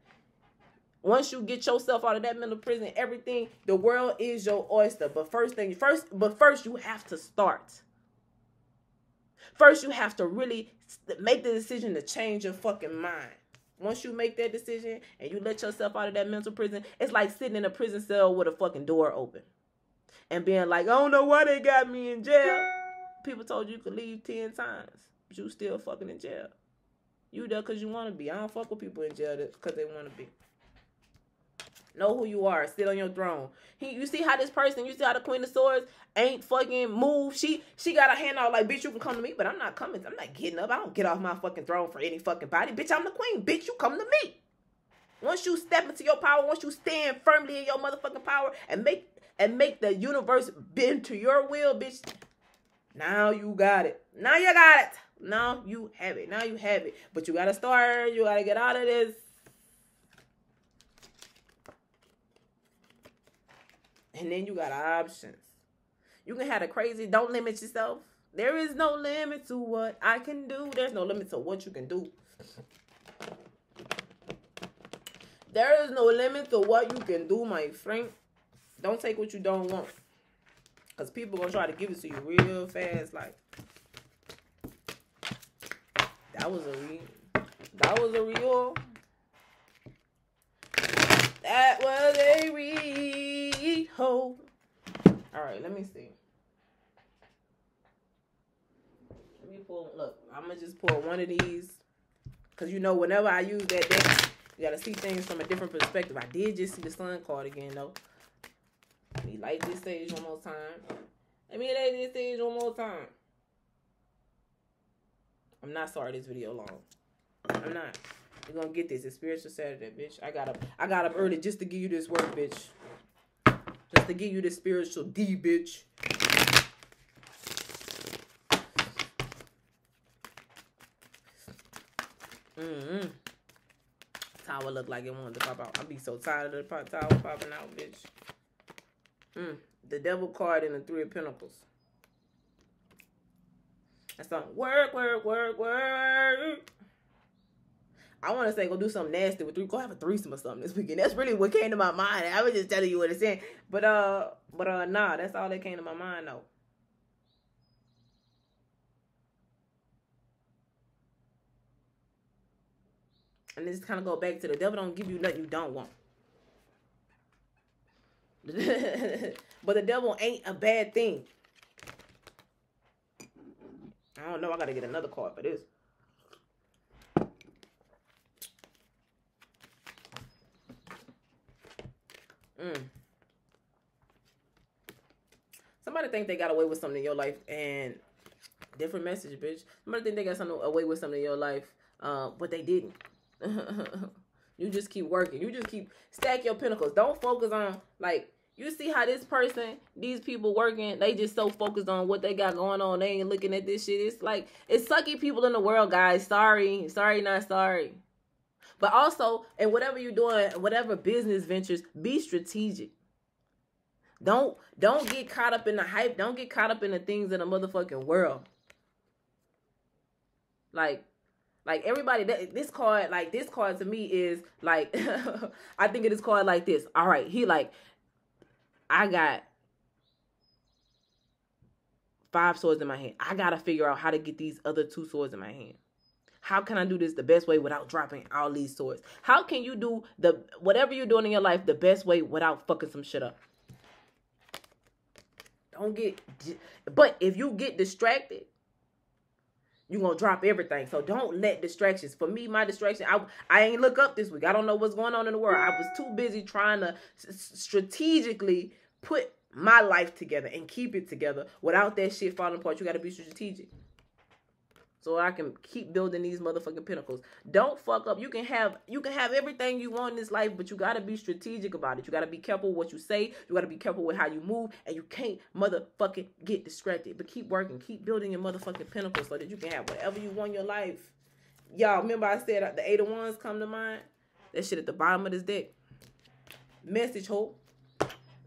Once you get yourself out of that mental prison, everything, the world is your oyster. But first you have to start. First, you have to really make the decision to change your fucking mind. Once you make that decision and you let yourself out of that mental prison, it's like sitting in a prison cell with a fucking door open. And being like, I don't know why they got me in jail. People told you could leave 10 times. But you still fucking in jail. You there because you want to be. I don't fuck with people in jail because they want to be. Know who you are. Sit on your throne. You see how this person, you see how the Queen of Swords ain't fucking moved. She got her hand out like, bitch, you can come to me. But I'm not coming. I'm not getting up. I don't get off my fucking throne for any fucking body. Bitch, I'm the queen. Bitch, you come to me. Once you step into your power, once you stand firmly in your motherfucking power and make the universe bend to your will, bitch. Now you got it. Now you got it. Now you have it. Now you have it. But you got to start. You got to get out of this. And then you got options. You can have the crazy. Don't limit yourself. There is no limit to what I can do. There's no limit to what you can do. There is no limit to what you can do, my friend. Don't take what you don't want. Because people going to try to give it to you real fast. Like, that was a real. That was a real. That was a real. Alright, let me see. Let me pull. Look, I'm going to just pull one of these. Because you know, whenever I use that deck, you got to see things from a different perspective. I did just see the sun card again, though. Let me light this stage one more time. Let me light this stage one more time. I'm not sorry this video long. I'm not. You're gonna get this. It's Spiritual Saturday, bitch. I got up early just to give you this work, bitch. Just to give you this spiritual D, bitch. Tower look like it wanted to pop out. I be so tired of the tower popping out, bitch. The Devil card and the Three of Pentacles. That's something. Work, work, work, work. I want to say go do something nasty with three. Go have a threesome or something this weekend. That's really what came to my mind. I was just telling you what it's saying. But nah, that's all that came to my mind though. And this kind of go back to the devil don't give you nothing you don't want. But the devil ain't a bad thing. I don't know. I got to get another card for this. Somebody think they got away with something in your life and different message, bitch. Somebody think they got something away with something in your life, but they didn't. You just keep working. You just keep stack your pinnacles. Don't focus on, like, you see how this person, these people working, they just so focused on what they got going on. They ain't looking at this shit. It's like, it's sucky people in the world, guys. Sorry, not sorry. But also, in whatever you're doing, whatever business ventures, be strategic. Don't get caught up in the hype. Don't get caught up in the things in the motherfucking world. Like everybody, this card to me is like, I think of this card like this. All right, he like, I got 5 swords in my hand. I got to figure out how to get these other 2 swords in my hand. How can I do this the best way without dropping all these swords? How can you do whatever you're doing in your life the best way without fucking some shit up? But if you get distracted, you're going to drop everything. So don't let distractions. For me, my distraction, I ain't look up this week. I don't know what's going on in the world. I was too busy trying to strategically put my life together and keep it together without that shit falling apart. You got to be strategic. So I can keep building these motherfucking pinnacles. Don't fuck up. You can have everything you want in this life, but you got to be strategic about it. You got to be careful what you say. You got to be careful with how you move. And you can't motherfucking get distracted. But keep working. Keep building your motherfucking pinnacles so that you can have whatever you want in your life. Y'all, remember I said the 8 of Wands come to mind? That shit at the bottom of this deck. Message hope.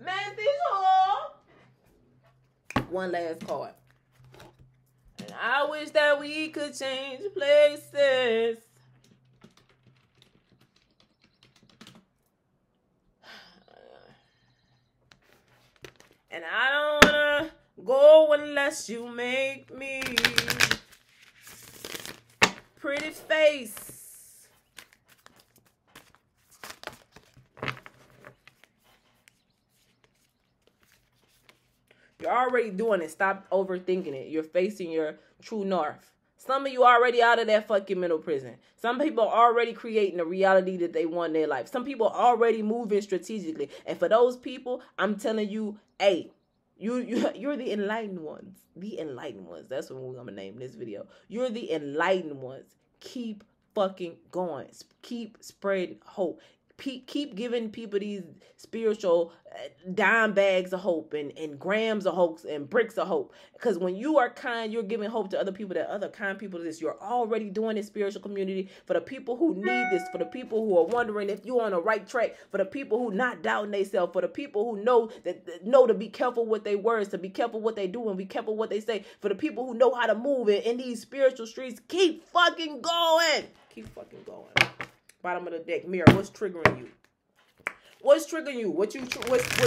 Message hope. One last card. And I wish that we could change places. And I don't wanna go unless you make me. Pretty face. You're already doing it. Stop overthinking it. You're facing your true north. Some of you already out of that fucking mental prison. Some people are already creating the reality that they want in their life. Some people are already moving strategically. And for those people, I'm telling you, hey, you're the enlightened ones. The enlightened ones. That's what we're going to name this video. You're the enlightened ones. Keep fucking going. Keep spreading hope. Keep giving people these spiritual dime bags of hope and grams of hope and bricks of hope. Because when you are kind, you're giving hope to other people, that other kind people to this. You're already doing this spiritual community for the people who need this, for the people who are wondering if you're on the right track, for the people who not doubting themselves, for the people who know to be careful with their words, to be careful what they do and be careful what they say, for the people who know how to move in these spiritual streets. Keep fucking going. Keep fucking going. Bottom of the deck. Mirror, what's triggering you? What's triggering you? What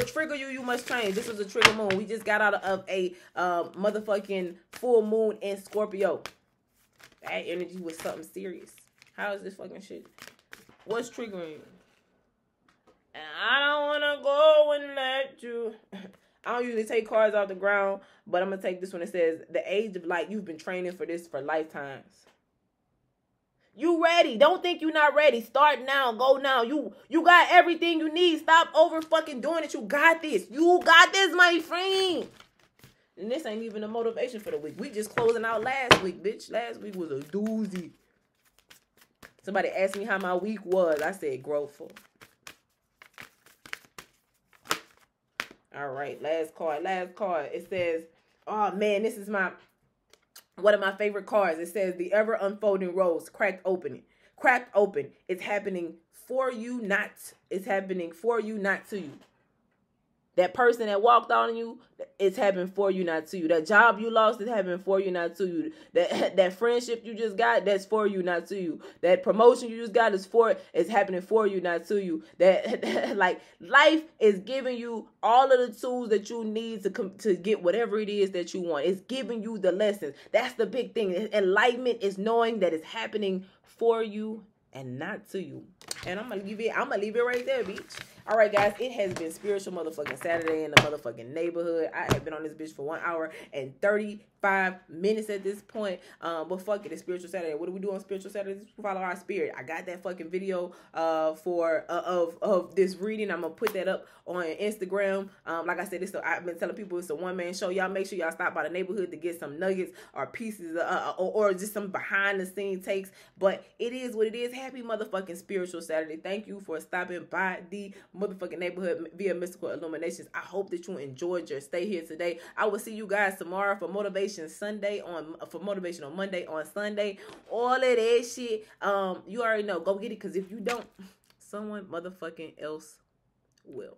trigger you? You must change. This was a trigger moon. We just got out of a motherfucking full moon in Scorpio. That energy was something serious. How is this fucking shit? What's triggering you? And I don't wanna go and let you. I don't usually take cards off the ground, but I'm gonna take this one. It says the age of light. You've been training for this for lifetimes. You ready. Don't think you're not ready. Start now. Go now. You got everything you need. Stop over fucking doing it. You got this. You got this, my friend. And this ain't even a motivation for the week. We just closing out last week, bitch. Last week was a doozy. Somebody asked me how my week was. I said growthful. All right. Last card. It says, oh man, this is one of my favorite cards. It says the ever unfolding rose cracked open. It's happening for you, not. It's happening for you, not to you. That person that walked on you, it's happening for you, not to you. That job you lost, it's happening for you, not to you. That friendship you just got, that's for you, not to you. That promotion you just got it's happening for you, not to you. That like life is giving you all of the tools that you need to get whatever it is that you want. It's giving you the lessons. That's the big thing. Enlightenment is knowing that it's happening for you and not to you. And I'm gonna leave it right there, bitch. All right, guys, it has been Spiritual Motherfucking Saturday in the motherfucking neighborhood. I have been on this bitch for 1 hour and 35 minutes at this point. But fuck it, it's Spiritual Saturday. What do we do on Spiritual Saturday? We follow our spirit. I got that fucking video of this reading. I'm gonna put that up on Instagram. Like I said, I've been telling people it's a one-man show. Y'all make sure y'all stop by the neighborhood to get some nuggets or pieces or just some behind-the-scenes takes. But it is what it is. Happy motherfucking Spiritual Saturday. Thank you for stopping by the motherfucking neighborhood via Mystical Illuminations. I hope that you enjoyed your stay here today. I will see you guys tomorrow for Motivation Motivation on Monday, on Sunday, all of that shit. You already know. Go get it, because if you don't, someone motherfucking else will.